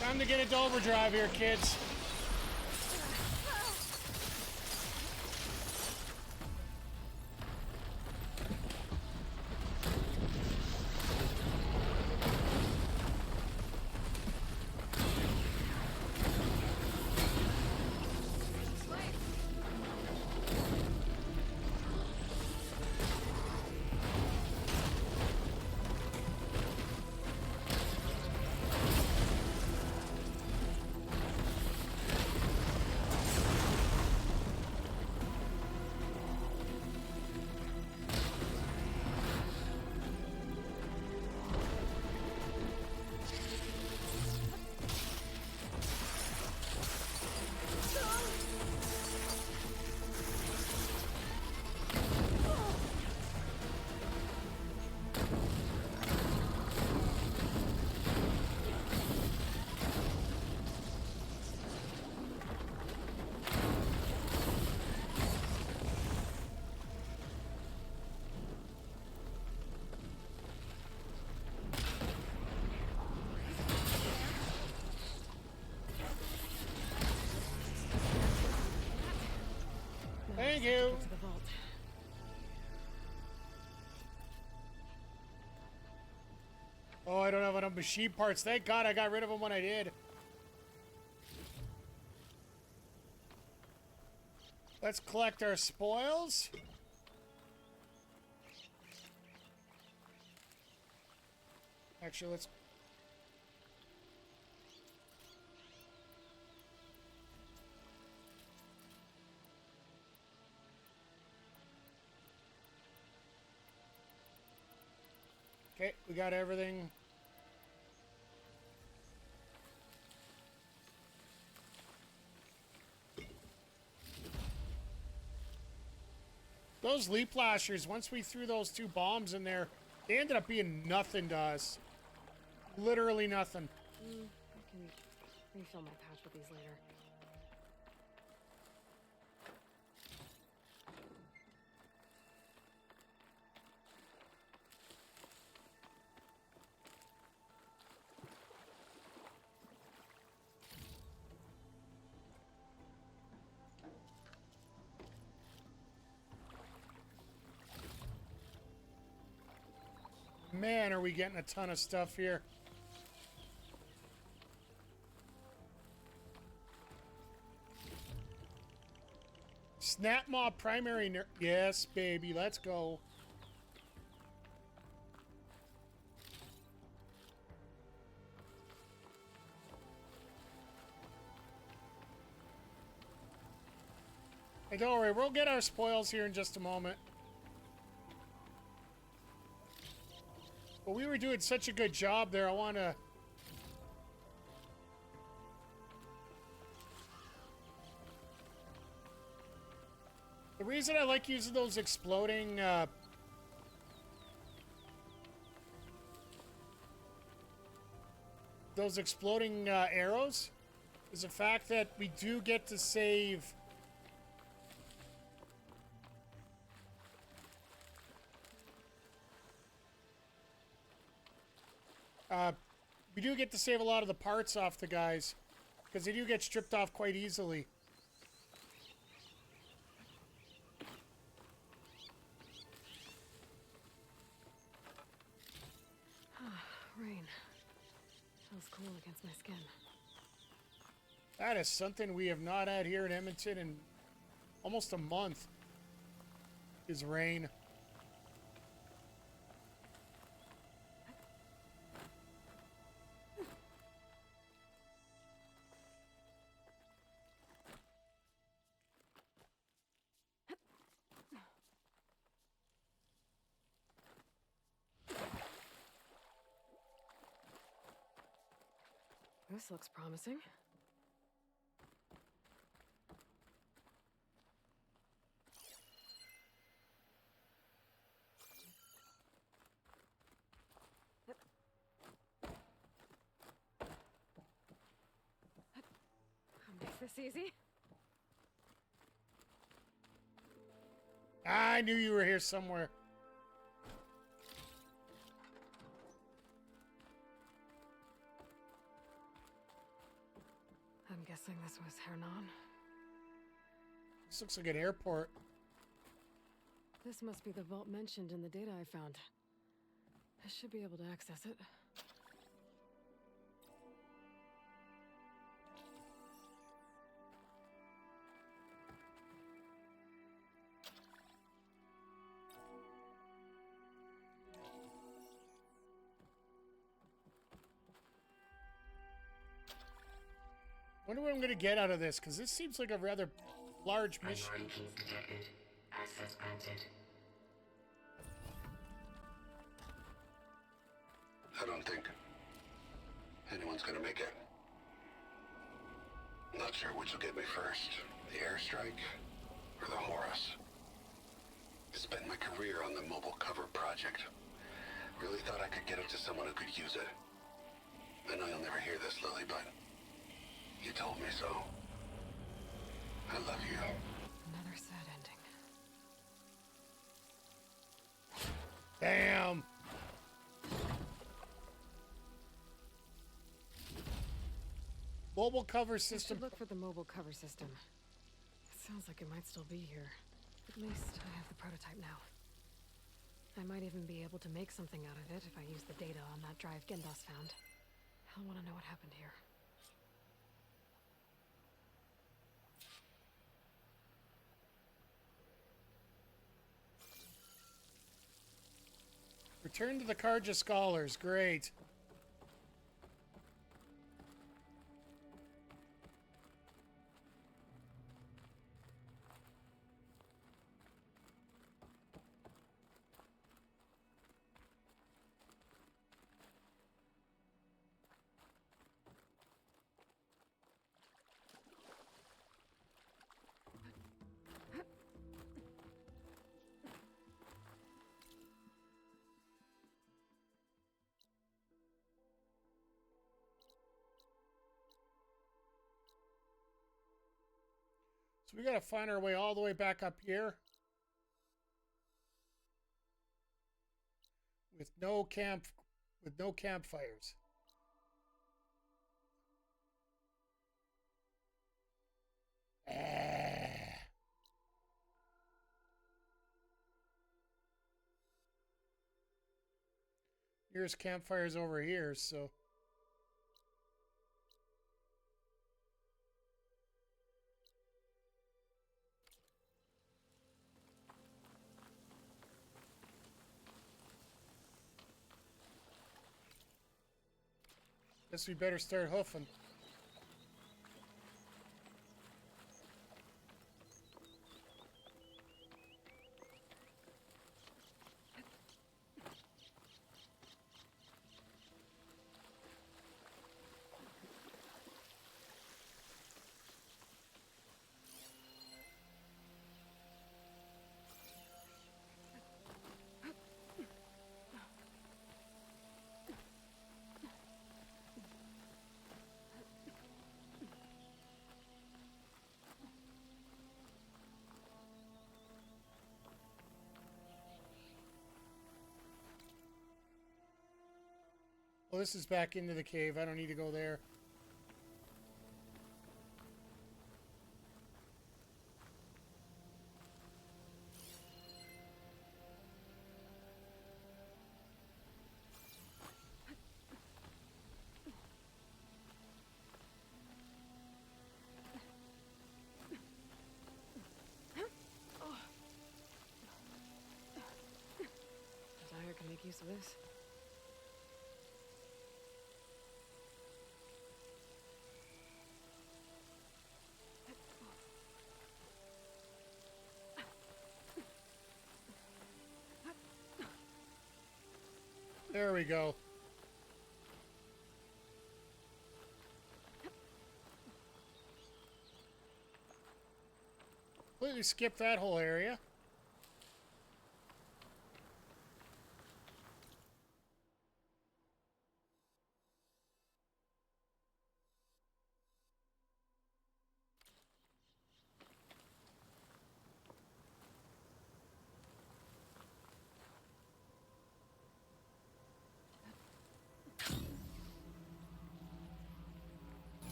Time to get into overdrive here, kids. Thank you. To the vault. Oh, I don't have enough machine parts. Thank God I got rid of them when I did. Let's collect our spoils. Actually, let's... Okay, we got everything. Those leap flashers, once we threw those 2 bombs in there, they ended up being nothing to us. Literally nothing. I can refill my pouch with these later. Man, are we getting a ton of stuff here. Snap mob primary yes, baby, let's go. Hey, don't worry, we'll get our spoils here in just a moment. But we were doing such a good job there, I want to... The reason I like using those exploding... arrows is the fact that we do get to save... we do get to save a lot of the parts off the guys, because they do get stripped off quite easily. Rain. Feels cool against my skin. That is something we have not had here in Edmonton in almost a month, is rain. This looks promising. Make this easy. I knew you were here somewhere. I'm guessing this was Hernon. This looks like an airport. This must be the vault mentioned in the data I found. I should be able to access it. Wonder what I'm gonna get out of this, because this seems like a rather large mission. Minority keys detected. Access granted. I don't think anyone's gonna make it. Not sure which will get me first, the airstrike or the Horus. Spent my career on the mobile cover project. Really thought I could get it to someone who could use it. I know you'll never hear this, Lily, but you told me so. I love you. Another sad ending. Damn! Mobile cover I system. should look for the mobile cover system. It sounds like it might still be here. At least I have the prototype now. I might even be able to make something out of it if I use the data on that drive Gendos found. I'll want to know what happened here. Return to the Karja Scholars. Great. So we gotta find our way all the way back up here. With no campfires. Here's campfires over here, so. Guess we better start hoofing. Well, this is back into the cave. I don't need to go there. Desire can make use of this. There we go. Completely skipped that whole area.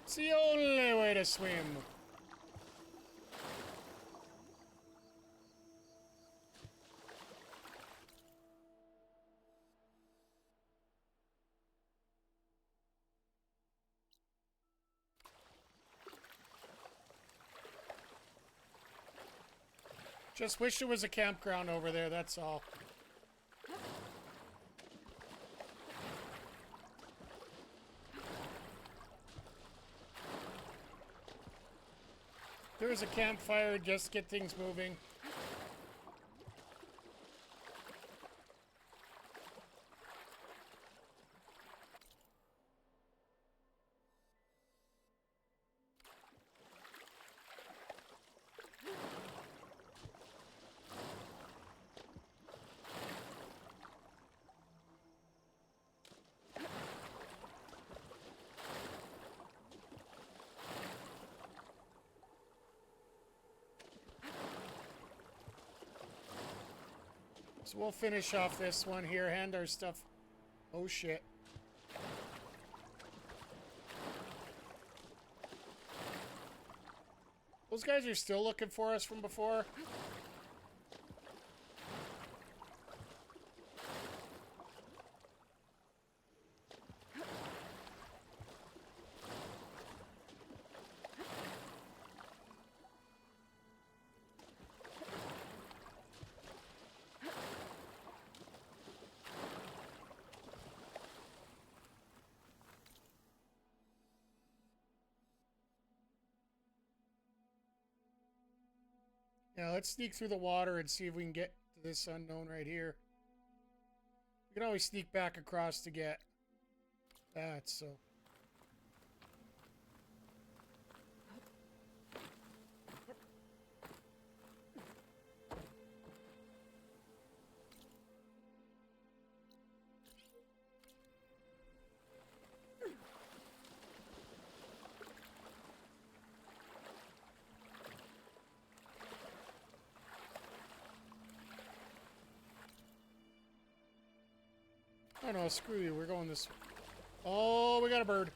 It's the only way to swim. Just wish there was a campground over there, that's all. There was a campfire, just get things moving. So we'll finish off this one here, hand our stuff. Oh shit. Those guys are still looking for us from before. Now let's sneak through the water and see if we can get to this unknown right here. We can always sneak back across to get that, so. Oh no, screw you. We're going this way. Oh, we got a bird.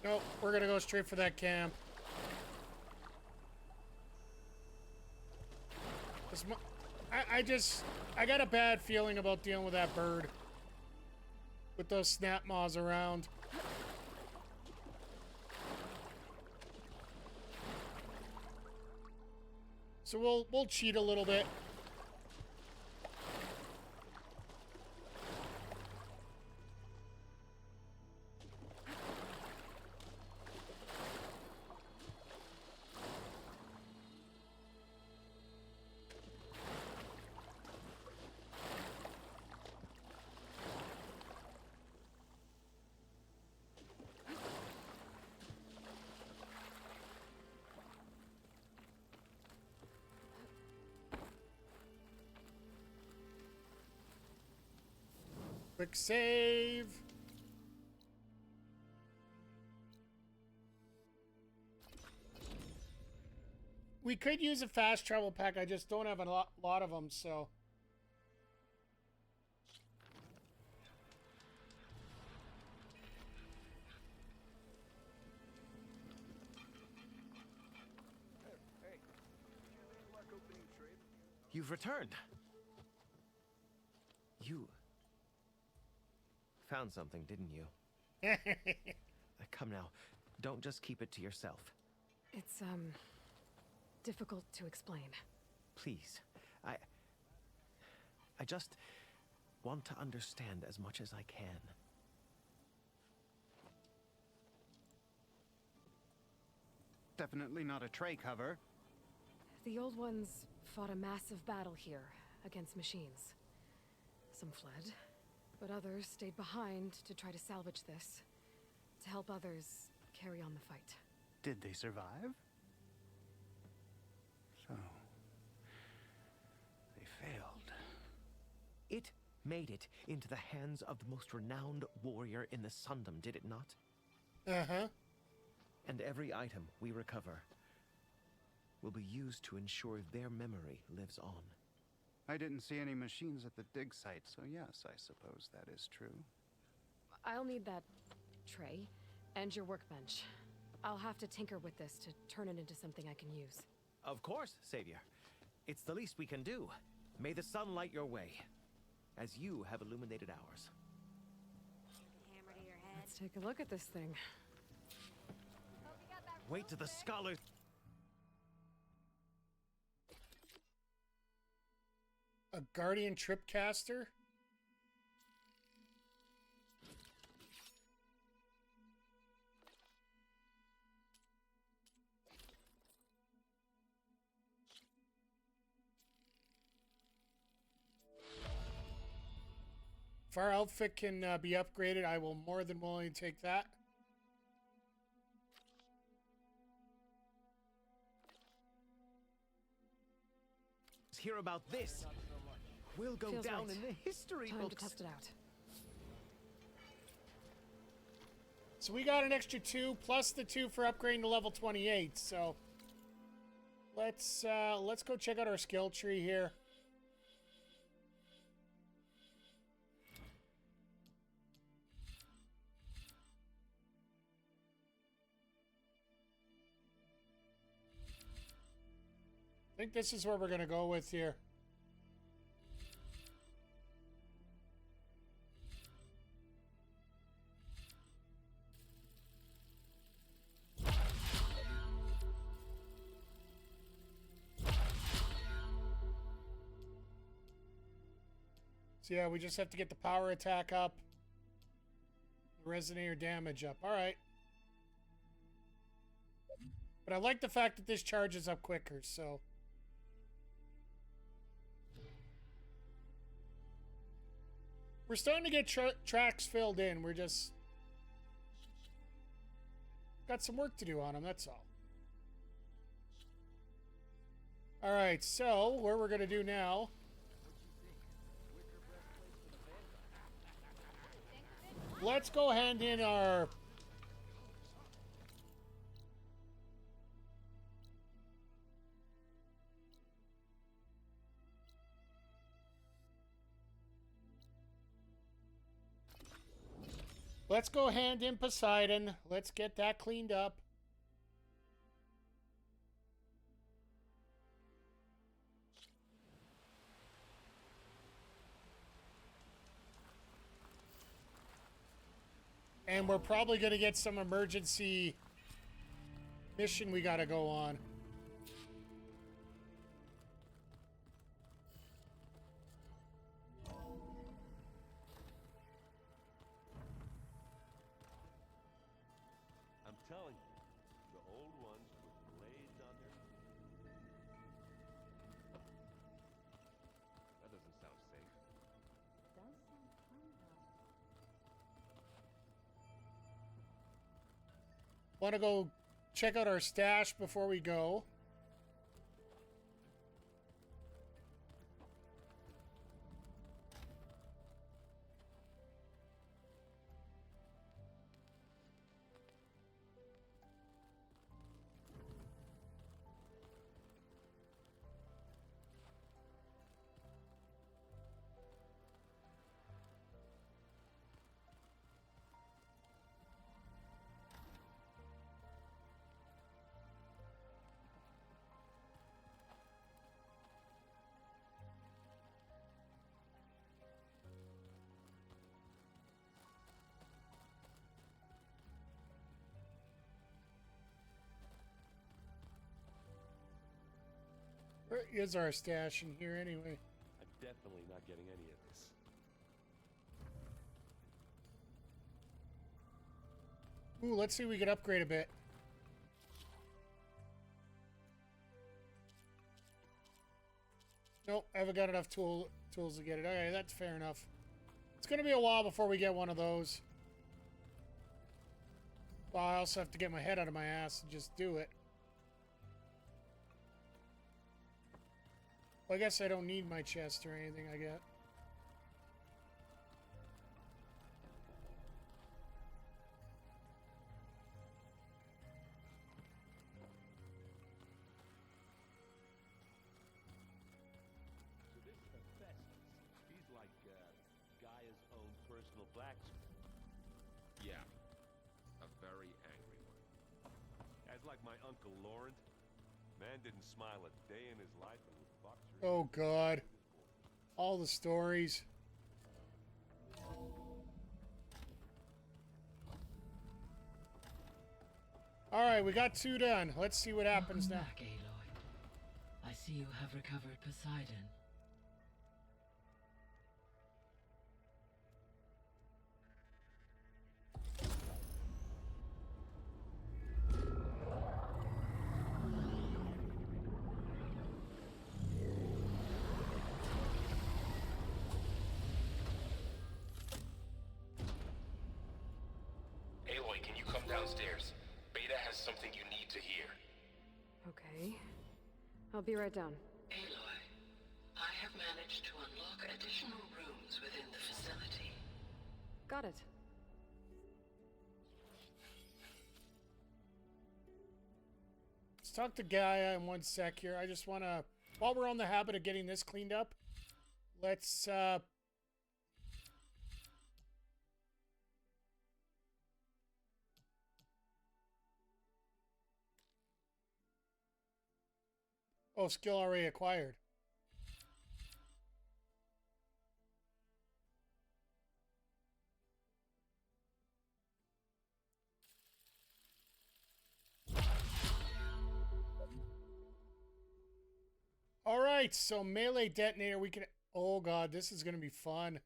Nope, we're gonna go straight for that camp. I got a bad feeling about dealing with that bird. With those snap maws around. So we'll cheat a little bit. Quick save. We could use a fast travel pack. I just don't have a lot of them, so. You've returned. You found something, didn't you? Come now, don't just keep it to yourself. It's, difficult to explain. Please, I just want to understand as much as I can. Definitely not a tray cover. The old ones fought a massive battle here against machines. Some fled, but others stayed behind to try to salvage this, to help others carry on the fight. Did they survive? So, they failed. It made it into the hands of the most renowned warrior in the Sundom, did it not? Uh-huh. And every item we recover will be used to ensure their memory lives on. I didn't see any machines at the dig site, so yes, I suppose that is true. I'll need that tray and your workbench. I'll have to tinker with this to turn it into something I can use. Of course, Savior. It's the least we can do. May the sun light your way, as you have illuminated ours. Hammer to your head. Let's take a look at this thing. Wait till the scholars... A guardian tripcaster? If our outfit can be upgraded, I will more than willing to take that. Let's hear about this. We'll go Feels down right. in the history Time books. to test it out. So we got an extra 2 plus the 2 for upgrading to level 28. So let's go check out our skill tree here. I think this is where we're going to go with here. So yeah, we just have to get the power attack up. The resonator damage up. All right. But I like the fact that this charges up quicker, so... We're starting to get tracks filled in. We're just... got some work to do on them, that's all. Alright, so what we're going to do now... Let's go hand in our... Let's go hand in Poseidon. Let's get that cleaned up. And we're probably going to get some emergency mission we got to go on. I'm telling you, the old ones with blades on their... That doesn't sound safe. Does sound fun, though. Want to go check out our stash before we go. Where is our stash in here anyway? I'm definitely not getting any of this. Ooh, let's see if we can upgrade a bit. Nope, I haven't got enough tools to get it. Okay, that's fair enough. It's going to be a while before we get one of those. Well, I also have to get my head out of my ass and just do it. Well, I guess I don't need my chest or anything, I get. So this Hephaestus, he's like Gaia's own personal blacksmith. Yeah, a very angry one. As like my Uncle Laurent, man didn't smile a day in his life and would box her. Oh, God. All the stories. Alright, we got 2 done. Let's see what happens now. Welcome back, Aloy. I see you have recovered Poseidon. Aloy, can you come downstairs? Beta has something you need to hear. Okay. I'll be right down. Aloy, I have managed to unlock additional rooms within the facility. Got it. Let's talk to Gaia in 1 sec here. I just want to... While we're on the habit of getting this cleaned up, let's... Oh, skill already acquired. All right, so melee detonator, we can... Oh, God, this is going to be fun.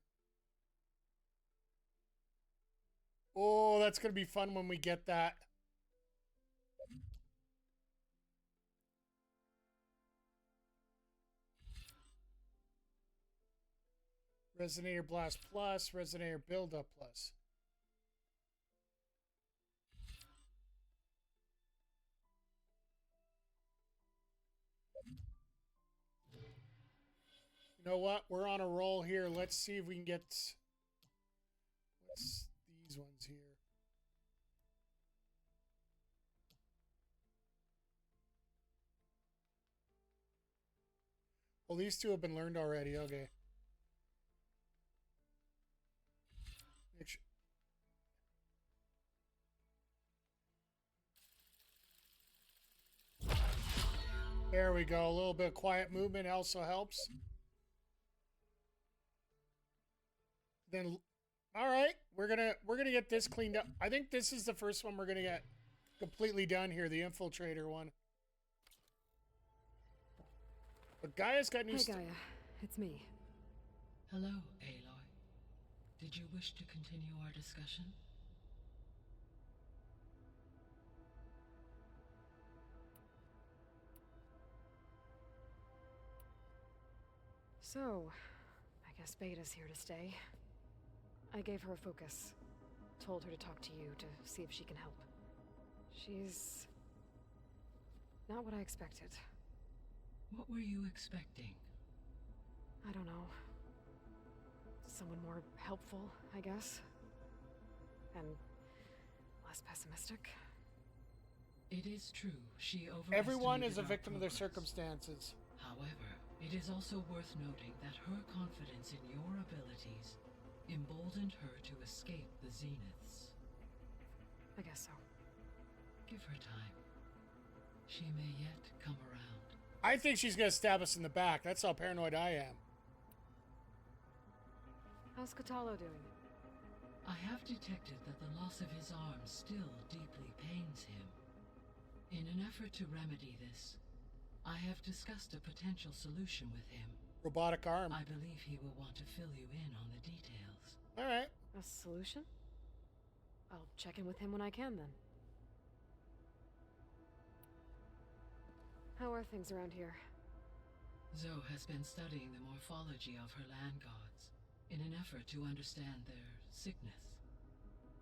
Oh, that's going to be fun when we get that. Resonator Blast Plus, Resonator Buildup Plus. know what? We're on a roll here. Let's see if we can get... What's these ones here? Well, these two have been learned already. Okay. Make sure. There we go. A little bit of quiet movement also helps. Then, all right, we're gonna get this cleaned up. I think this is the first one we're gonna get completely done here, the infiltrator one. But Gaia's got new. Hey Gaia, it's me. Hello, Aloy. Did you wish to continue our discussion? So, I guess Beta's here to stay. I gave her a focus. Told her to talk to you to see if she can help. She's... not what I expected. What were you expecting? I don't know. Someone more helpful, I guess. And less pessimistic. It is true, she overestimated Everyone is a our victim of their progress. circumstances. However, it is also worth noting that her confidence in your abilities emboldened her to escape the Zeniths. I guess so. Give her time. She may yet come around. I think she's gonna stab us in the back. That's how paranoid I am. How's Katalo doing? I have detected that the loss of his arm still deeply pains him. In an effort to remedy this, I have discussed a potential solution with him. Robotic arm. I believe he will want to fill you in on the details. All right. A solution? I'll check in with him when I can, then. How are things around here? Zoe has been studying the morphology of her land gods in an effort to understand their sickness.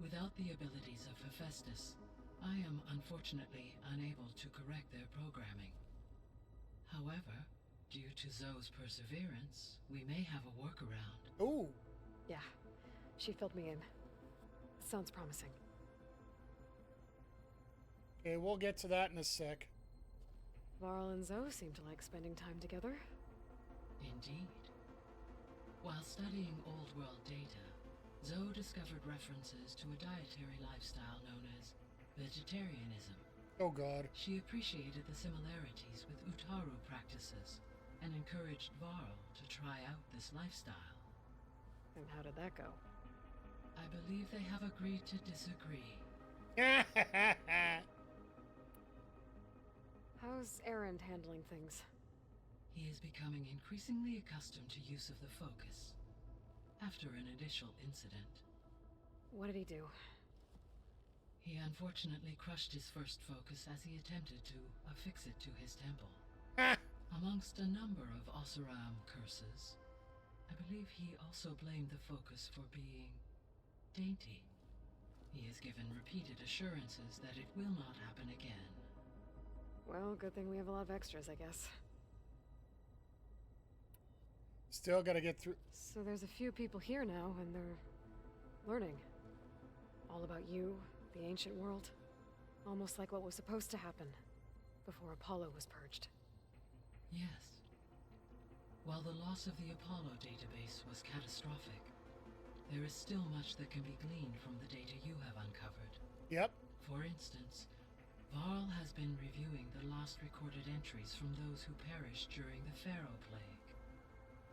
Without the abilities of Hephaestus, I am unfortunately unable to correct their programming. However, due to Zoe's perseverance, we may have a workaround. Ooh. Yeah, she filled me in. Sounds promising. Okay, we'll get to that in a sec. Varl and Zoe seem to like spending time together. Indeed. While studying old world data, Zoe discovered references to a dietary lifestyle known as vegetarianism. Oh god. She appreciated the similarities with Utaru practices and encouraged Varl to try out this lifestyle. And how did that go? I believe they have agreed to disagree. How's Erend handling things? He is becoming increasingly accustomed to use of the focus after an initial incident. What did he do? He unfortunately crushed his first focus as he attempted to affix it to his temple. Amongst a number of Oseram curses, I believe he also blamed the focus for being dainty. He has given repeated assurances that it will not happen again. Well, good thing we have a lot of extras, I guess. Still gotta get through. So there's a few people here now, and they're learning. All about you, the ancient world. Almost like what was supposed to happen before Apollo was purged. Yes. While the loss of the Apollo database was catastrophic, there is still much that can be gleaned from the data you have uncovered. Yep. For instance, Varl has been reviewing the last recorded entries from those who perished during the Pharaoh Plague.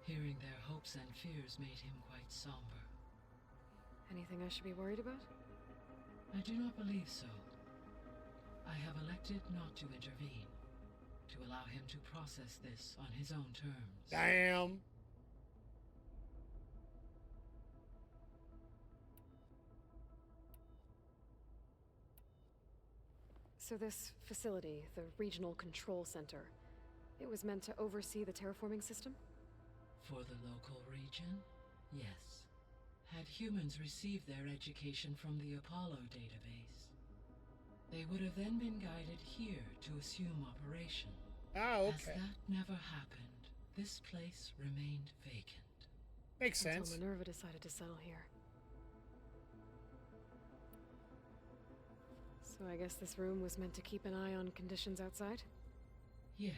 Hearing their hopes and fears made him quite somber. Anything I should be worried about? I do not believe so. I have elected not to intervene, to allow him to process this on his own terms. Damn. So this facility, the Regional Control Center, it was meant to oversee the terraforming system? For the local region, yes. Had humans received their education from the Apollo database, they would have then been guided here to assume operation. Oh, okay. As that never happened, this place remained vacant. Makes sense. Until Minerva decided to settle here. So I guess this room was meant to keep an eye on conditions outside? Yes.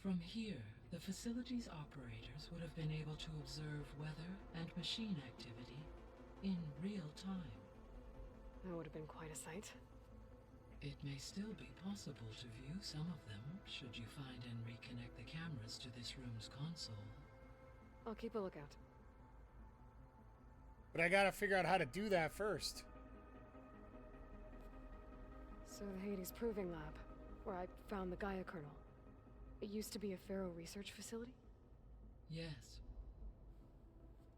From here, the facility's operators would have been able to observe weather and machine activity in real time. That would have been quite a sight. It may still be possible to view some of them, should you find and reconnect the cameras to this room's console. I'll keep a lookout. But I gotta figure out how to do that first. So the Hades Proving Lab, where I found the Gaia kernel. It used to be a Pharaoh research facility? Yes.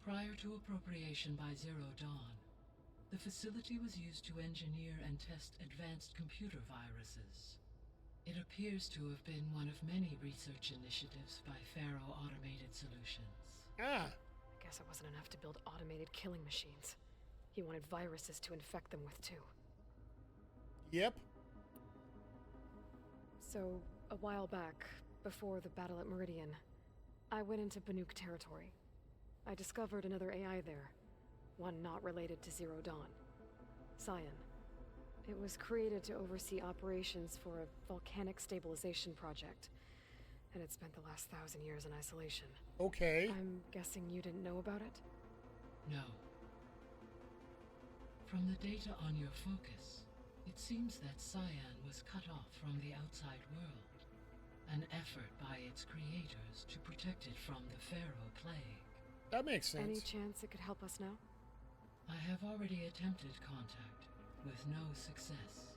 Prior to appropriation by Zero Dawn, the facility was used to engineer and test advanced computer viruses. It appears to have been one of many research initiatives by Pharaoh Automated Solutions. Ah. I guess it wasn't enough to build automated killing machines. He wanted viruses to infect them with too. Yep. So, a while back, before the battle at Meridian, I went into Banuk territory. I discovered another AI there, one not related to Zero Dawn. Cyan. It was created to oversee operations for a volcanic stabilization project, and it spent the last 1,000 years in isolation. Okay. I'm guessing you didn't know about it? No. From the data on your focus, it seems that Cyan was cut off from the outside world, an effort by its creators to protect it from the Pharaoh plague. That makes sense. Any chance it could help us now? I have already attempted contact, with no success.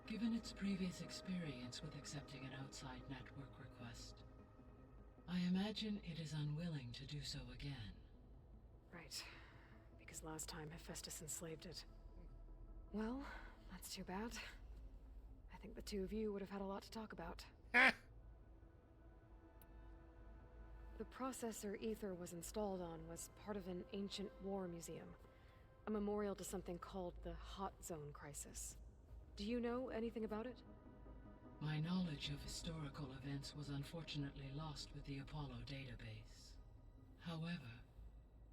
Given its previous experience with accepting an outside network request, I imagine it is unwilling to do so again. Right. Because last time Hephaestus enslaved it. Well, that's too bad. I think the two of you would have had a lot to talk about. Ah. The processor Ether was installed on was part of an ancient war museum. A memorial to something called the Hot Zone Crisis. Do you know anything about it? My knowledge of historical events was unfortunately lost with the Apollo database. However,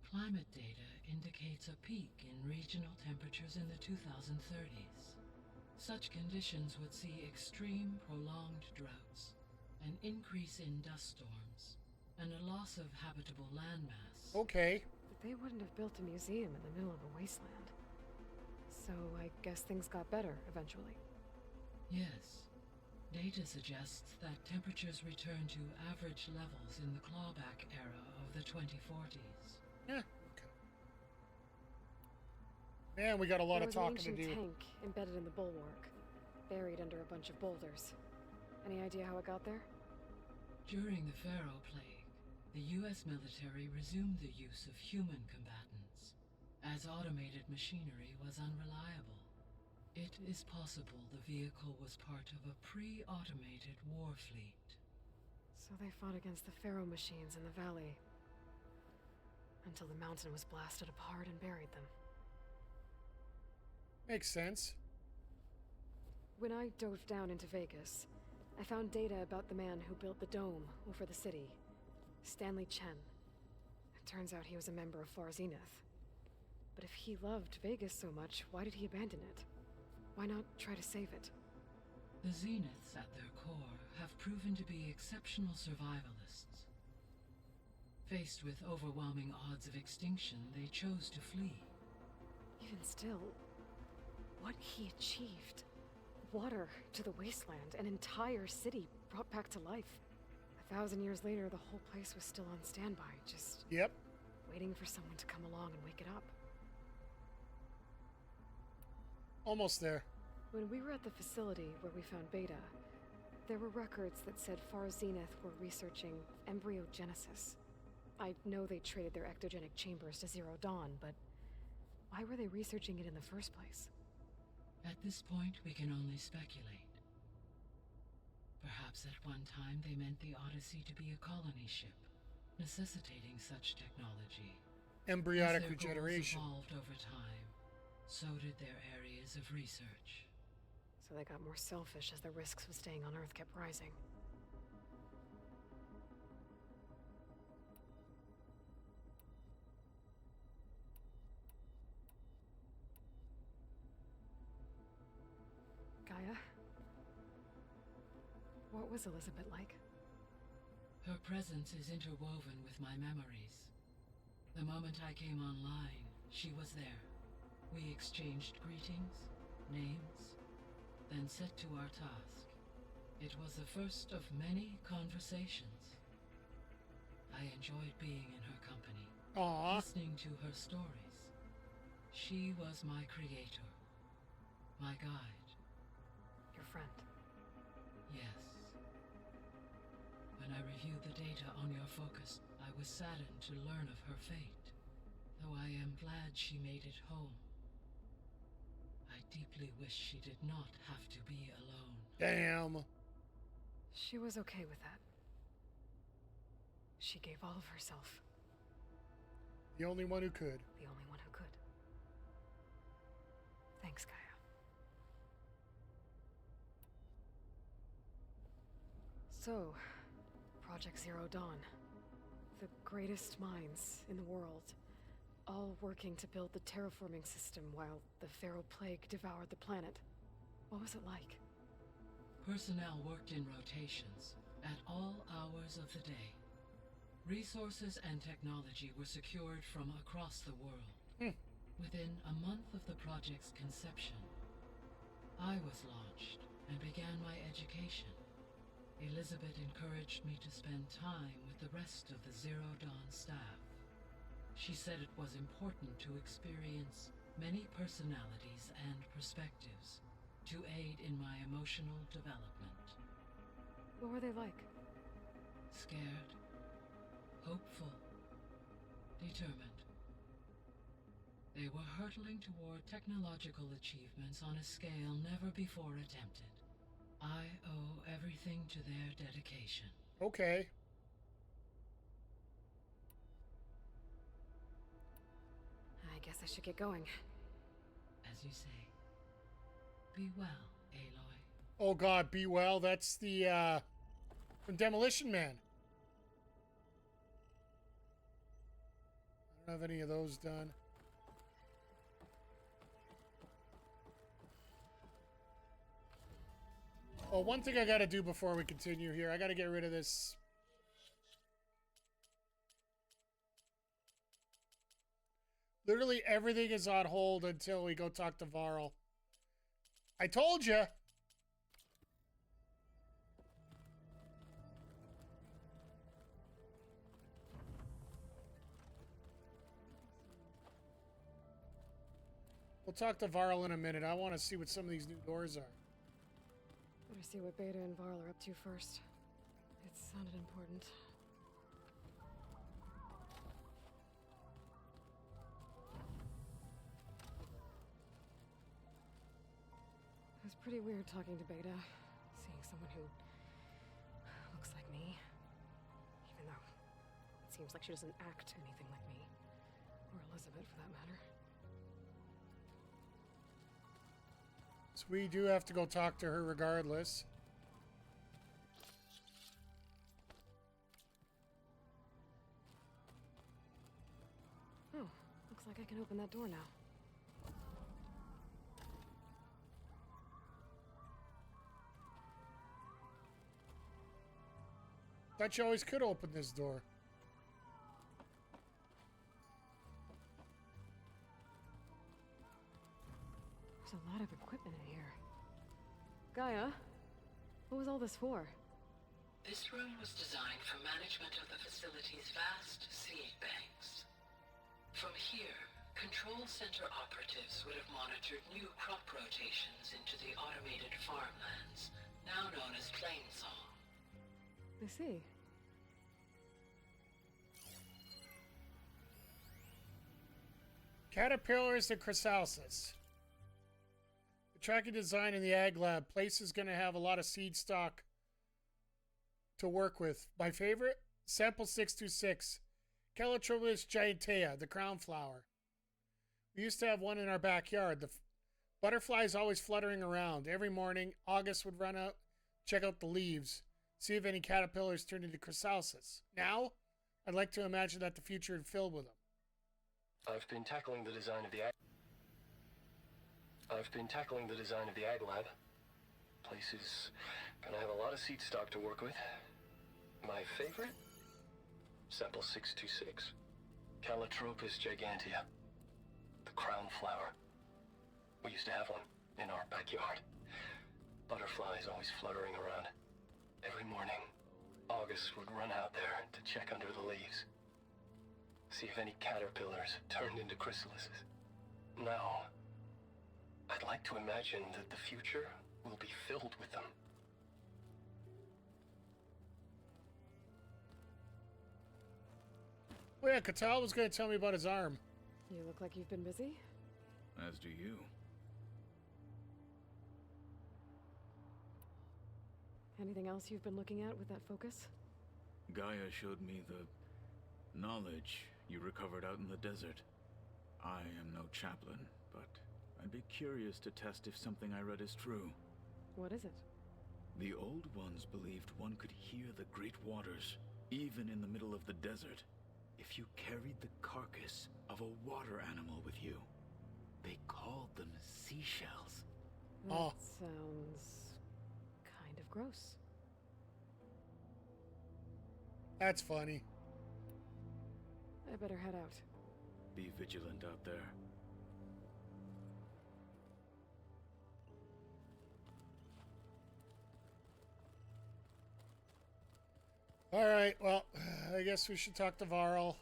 climate data indicates a peak in regional temperatures in the 2030s. Such conditions would see extreme, prolonged droughts, an increase in dust storms, and a loss of habitable landmass. Okay. But they wouldn't have built a museum in the middle of a wasteland. So I guess things got better eventually. Yes. Data suggests that temperatures return to average levels in the clawback era of the 2040s. Yeah. Okay. Man, we got a lot of talking to do. There was an ancient tank embedded in the bulwark, buried under a bunch of boulders. Any idea how it got there? During the Pharaoh plague, the US military resumed the use of human combatants, as automated machinery was unreliable. It is possible the vehicle was part of a pre-automated war fleet. So they fought against the Pharaoh machines in the valley, until the mountain was blasted apart and buried them. Makes sense. When I dove down into Vegas, I found data about the man who built the dome over the city, Stanley Chen. It turns out he was a member of Far Zenith. But if he loved Vegas so much, why did he abandon it? Why not try to save it? The Zeniths, at their core, have proven to be exceptional survivalists. Faced with overwhelming odds of extinction, they chose to flee. Even still, what he achieved. Water to the wasteland, an entire city brought back to life. 1,000 years later, the whole place was still on standby, just... Yep. Waiting for someone to come along and wake it up. Almost there. When we were at the facility where we found Beta, there were records that said Far Zenith were researching embryogenesis. I know they traded their ectogenic chambers to Zero Dawn, but why were they researching it in the first place? At this point, we can only speculate. Perhaps at one time they meant the Odyssey to be a colony ship, necessitating such technology. Embryonic As their regeneration. goals evolved over time, so did their areas of research. So they got more selfish as the risks of staying on Earth kept rising. What was Elizabeth like? Her presence is interwoven with my memories. The moment I came online, she was there. We exchanged greetings, names, then set to our task. It was the first of many conversations. I enjoyed being in her company, listening to her stories. She was my creator, my guide. Your friend? Yes. When I reviewed the data on your focus, I was saddened to learn of her fate, though I am glad she made it home. I deeply wish she did not have to be alone. Damn. She was okay with that. She gave all of herself. The only one who could. The only one who could. Thanks, Gaia. So, Project Zero Dawn. The greatest minds in the world, all working to build the terraforming system while the Pharaoh Plague devoured the planet. What was it like? Personnel worked in rotations, at all hours of the day. Resources and technology were secured from across the world. Within a month of the project's conception, I was launched and began my education. Elizabeth encouraged me to spend time with the rest of the Zero Dawn staff. She said it was important to experience many personalities and perspectives to aid in my emotional development. What were they like? Scared, hopeful, determined. They were hurtling toward technological achievements on a scale never before attempted. I owe everything to their dedication. Okay. I guess I should get going. As you say. Be well, Aloy. Oh god, be well. That's the, from Demolition Man. I don't have any of those done. Oh, one thing I gotta do before we continue here. I gotta get rid of this. Literally everything is on hold until we go talk to Varl. I told you. We'll talk to Varl in a minute. I want to see what some of these new doors are. Better see what Beta and Varl are up to first. It sounded important. It was pretty weird talking to Beta, seeing someone who looks like me. Even though it seems like she doesn't act anything like me. Or Elizabeth, for that matter. So we do have to go talk to her regardless. Oh, looks like I can open that door now. Thought you always could open this door. There's a lot of equipment in here. Gaia, what was all this for? This room was designed for management of the facility's vast seed banks. From here, control center operatives would have monitored new crop rotations into the automated farmlands, now known as Plainsong. I see. Caterpillars and Chrysalis. The tracking design in the Ag Lab. Place is going to have a lot of seed stock to work with. My favorite? Sample 626. Calotropis giantea, the crown flower. We used to have one in our backyard. The butterflies always fluttering around. Every morning, August would run out, check out the leaves, see if any caterpillars turned into chrysalis. Now, I'd like to imagine that the future is filled with them. I've been tackling the design of the Ag Lab. Place is gonna have a lot of seed stock to work with. My favorite? Sample 626. Calotropis gigantea. The crown flower. We used to have one in our backyard. Butterflies always fluttering around. Every morning, August would run out there to check under the leaves. See if any caterpillars turned into chrysalises. Now, I'd like to imagine that the future will be filled with them. Oh yeah, Katal was going to tell me about his arm. You look like you've been busy. As do you. Anything else you've been looking at with that focus? Gaia showed me the knowledge you recovered out in the desert. I am no chaplain, but I'd be curious to test if something I read is true. What is it? The old ones believed one could hear the great waters, even in the middle of the desert, if you carried the carcass of a water animal with you. They called them seashells. That sounds kind of gross. That's funny. I better head out. Be vigilant out there. All right, well, I guess we should talk to Varl.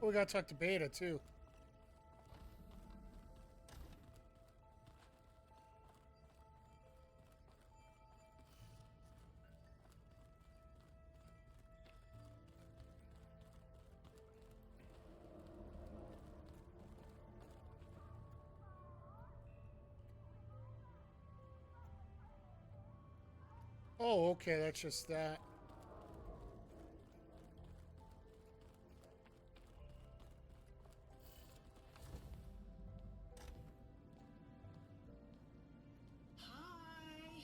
Oh, we gotta talk to Beta, too. Oh, okay, that's just that. Hi!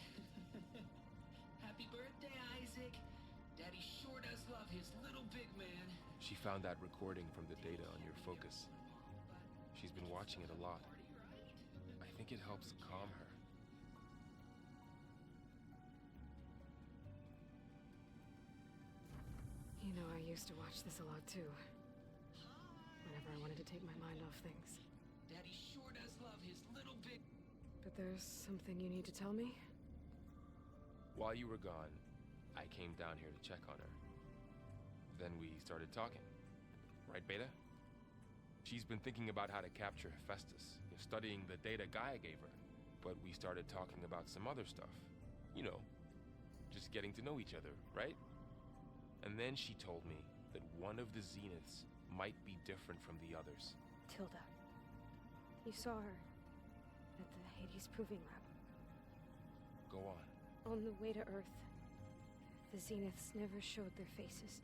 Happy birthday, Isaac. Daddy sure does love his little big man. She found that recording from the data on your focus. She's been watching it a lot. I think it helps calm her. You know, I used to watch this a lot too. Whenever I wanted to take my mind off things. Daddy sure does love his little big... But there's something you need to tell me? While you were gone, I came down here to check on her. Then we started talking. Right, Beta? She's been thinking about how to capture Hephaestus, studying the data Gaia gave her. But we started talking about some other stuff. You know, just getting to know each other, right? And then she told me that one of the Zeniths might be different from the others. Tilda. You saw her at the Hades Proving Lab. Go on. On the way to Earth, the Zeniths never showed their faces.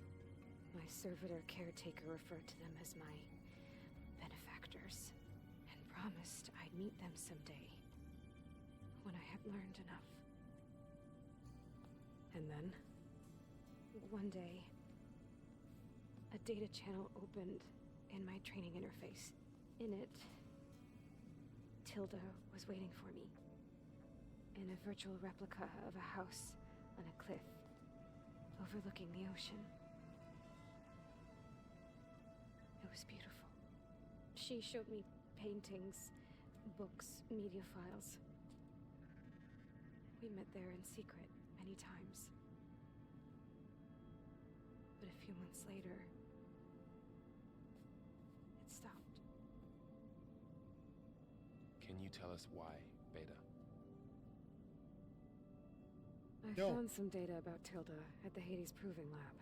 My servitor caretaker referred to them as my benefactors, and promised I'd meet them someday, when I had learned enough. And then? One day, a data channel opened in my training interface. In it, Tilda was waiting for me. In a virtual replica of a house on a cliff, overlooking the ocean. It was beautiful. She showed me paintings, books, media files. We met there in secret many times. But a few months later, it stopped. Can you tell us why, Beta? I found some data about Tilda at the Hades Proving Lab.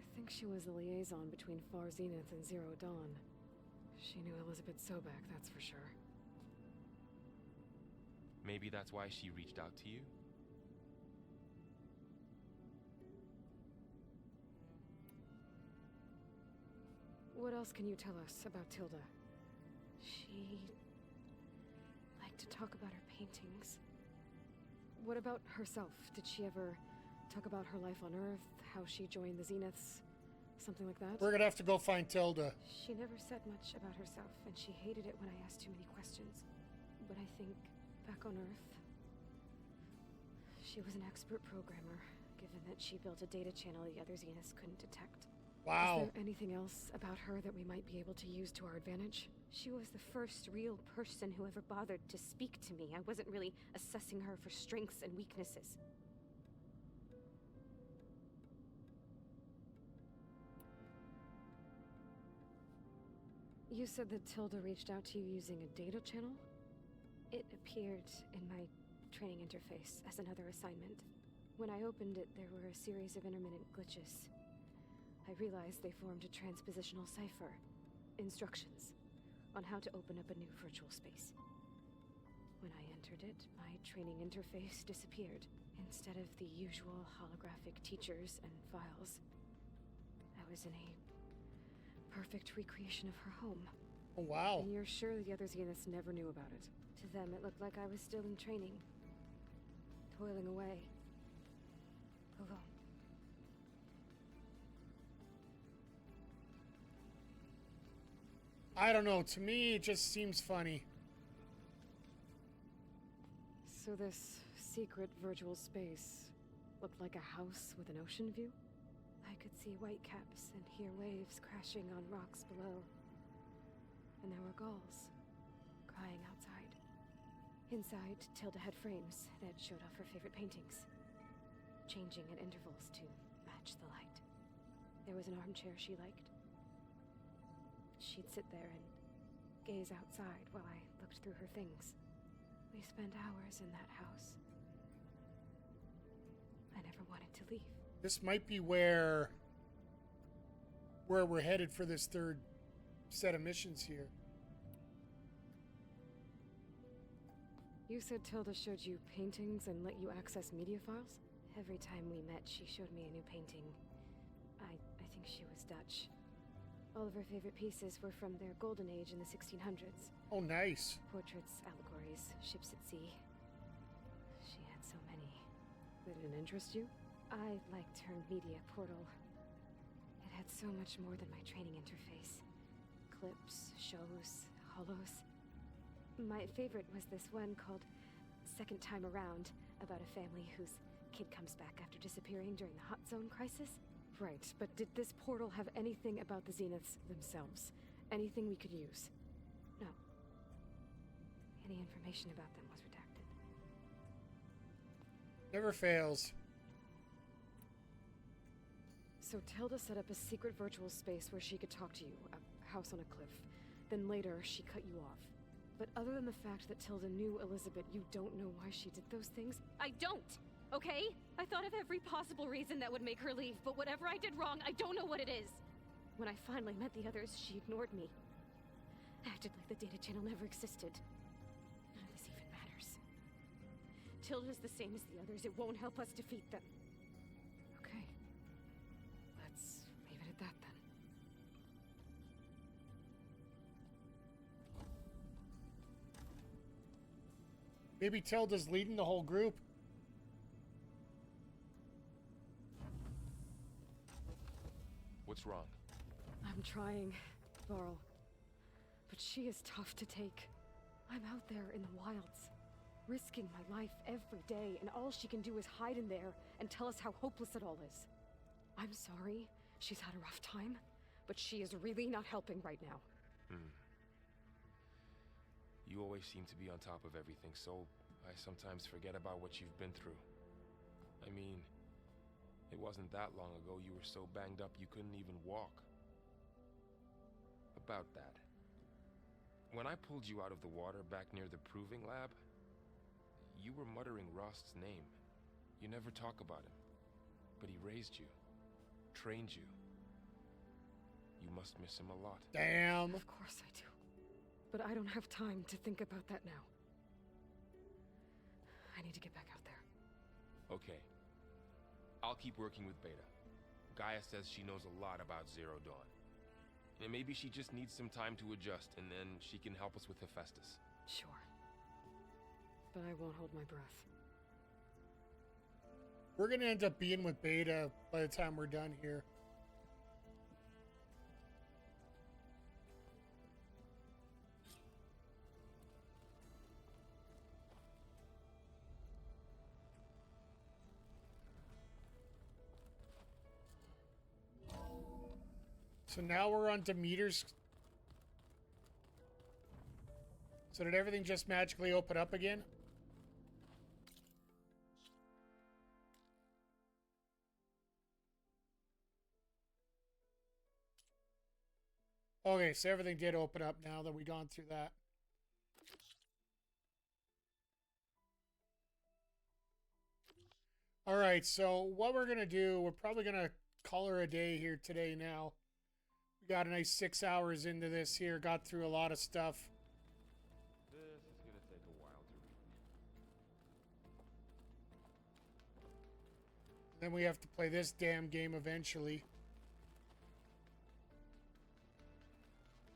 I think she was the liaison between Far Zenith and Zero Dawn. She knew Elizabeth Sobek, that's for sure. Maybe that's why she reached out to you? What else can you tell us about Tilda? She liked to talk about her paintings. What about herself? Did she ever talk about her life on Earth, how she joined the Zeniths? Something like that? We're gonna have to go find Tilda. She never said much about herself, and she hated it when I asked too many questions. But I think, back on Earth, she was an expert programmer, given that she built a data channel the other Zeniths couldn't detect. Wow. Is there anything else about her that we might be able to use to our advantage? She was the first real person who ever bothered to speak to me. I wasn't really assessing her for strengths and weaknesses. You said that Tilda reached out to you using a data channel? It appeared in my training interface as another assignment. When I opened it, there were a series of intermittent glitches. I realized they formed a transpositional cipher. Instructions on how to open up a new virtual space. When I entered it, my training interface disappeared. Instead of the usual holographic teachers and files, I was in a perfect recreation of her home. Oh, wow. And you're sure the other Zeniths never knew about it? To them, it looked like I was still in training. Toiling away. Alone. I don't know. To me, it just seems funny. So this secret virtual space looked like a house with an ocean view? I could see whitecaps and hear waves crashing on rocks below. And there were gulls crying outside. Inside, Tilda had frames that showed off her favorite paintings, changing at intervals to match the light. There was an armchair she liked. She'd sit there and gaze outside while I looked through her things. We spent hours in that house. I never wanted to leave. This might be where we're headed for this third set of missions here. You said Tilda showed you paintings and let you access media files? Every time we met, she showed me a new painting. I think she was Dutch. All of her favorite pieces were from their golden age in the 1600s. Oh, nice. Portraits, allegories, ships at sea. She had so many. Did it interest you? I liked her media portal. It had so much more than my training interface. Clips, shows, holos. My favorite was this one called Second Time Around, about a family whose kid comes back after disappearing during the Hot Zone crisis. Right, but did this portal have anything about the Zeniths themselves? Anything we could use? No. Any information about them was redacted. Never fails. So Tilda set up a secret virtual space where she could talk to you, a house on a cliff. Then later, she cut you off. But other than the fact that Tilda knew Elizabeth, you don't know why she did those things? I don't! Okay? I thought of every possible reason that would make her leave, but whatever I did wrong, I don't know what it is. When I finally met the others, she ignored me. Acted like the data channel never existed. None of this even matters. Tilda's the same as the others. It won't help us defeat them. Okay. Let's leave it at that then. Maybe Tilda's leading the whole group. What's wrong? I'm trying, Varl. But she is tough to take. I'm out there in the wilds, risking my life every day, and all she can do is hide in there and tell us how hopeless it all is. I'm sorry, she's had a rough time, but she is really not helping right now. You always seem to be on top of everything, so I sometimes forget about what you've been through. I mean, it wasn't that long ago you were so banged up you couldn't even walk. About that. When I pulled you out of the water back near the proving lab, you were muttering Rost's name. You never talk about him. But he raised you, trained you. You must miss him a lot. Damn. Of course I do. But I don't have time to think about that now. I need to get back out there. Okay. I'll keep working with Beta. Gaia says she knows a lot about Zero Dawn. And maybe she just needs some time to adjust, and then she can help us with Hephaestus. Sure. But I won't hold my breath. We're gonna end up being with Beta by the time we're done here. So now we're on Demeter's. So did everything just magically open up again? Okay, so everything did open up now that we gone through that. All right, so what we're going to do, we're probably going to call her a day here today now. We got a nice 6 hours into this here, got through a lot of stuff. This is gonna take a while to read. Then we have to play this damn game eventually.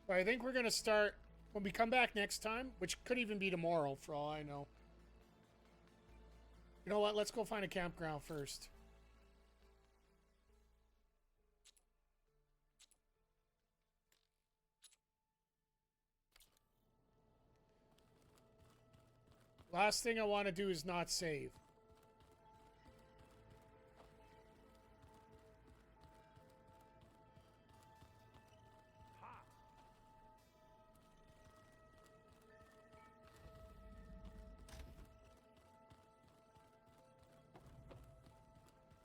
But I think we're going to start when we come back next time, which could even be tomorrow for all I know. You know what? Let's go find a campground first. Last thing I want to do is not save.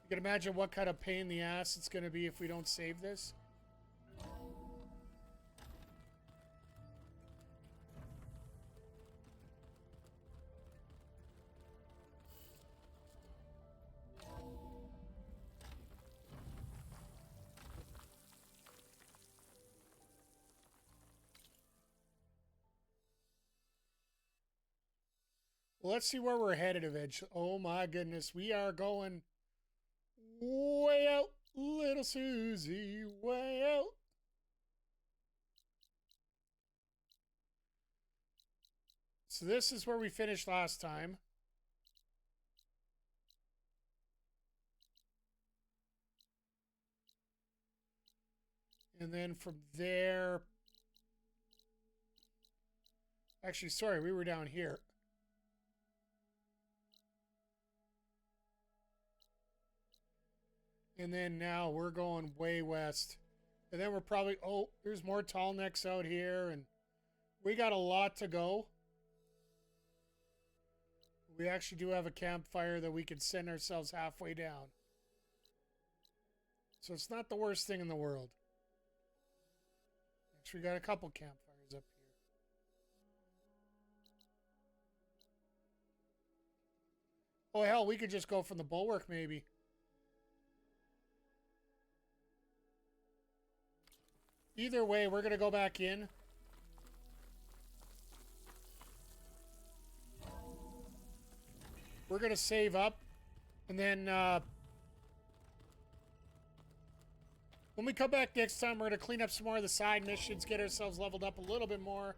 You can imagine what kind of pain in the ass it's going to be if we don't save this. Well, let's see where we're headed eventually. Oh my goodness, we are going way out, little Susie, way out. So this is where we finished last time. And then from there... Actually, sorry, we were down here. And then now we're going way west. And then we're probably... Oh, there's more tall necks out here. And we got a lot to go. We actually do have a campfire that we could send ourselves halfway down. So it's not the worst thing in the world. Actually, we got a couple campfires up here. Oh, hell, we could just go from the bulwark, maybe. Either way, we're going to go back in. We're going to save up. And then when we come back next time, we're going to clean up some more of the side missions, get ourselves leveled up a little bit more.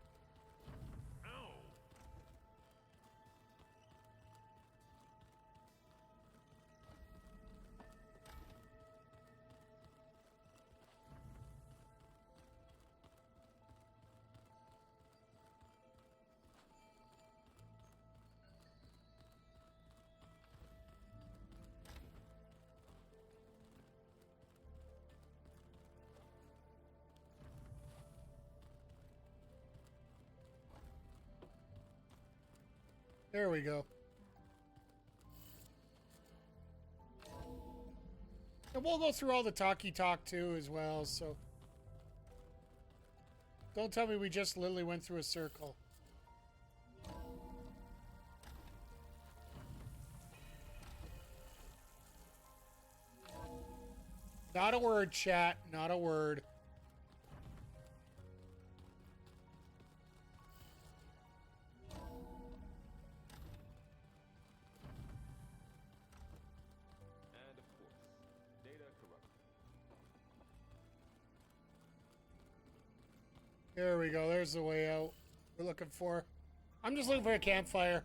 There we go. And we'll go through all the talky talk too as well, so. Don't tell me we just literally went through a circle. Not a word, chat. Not a word. There we go. There's the way out we're looking for. I'm just looking for a campfire.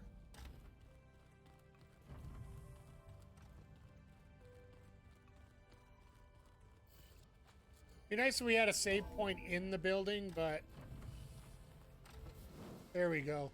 Be nice if we had a save point in the building, but there we go.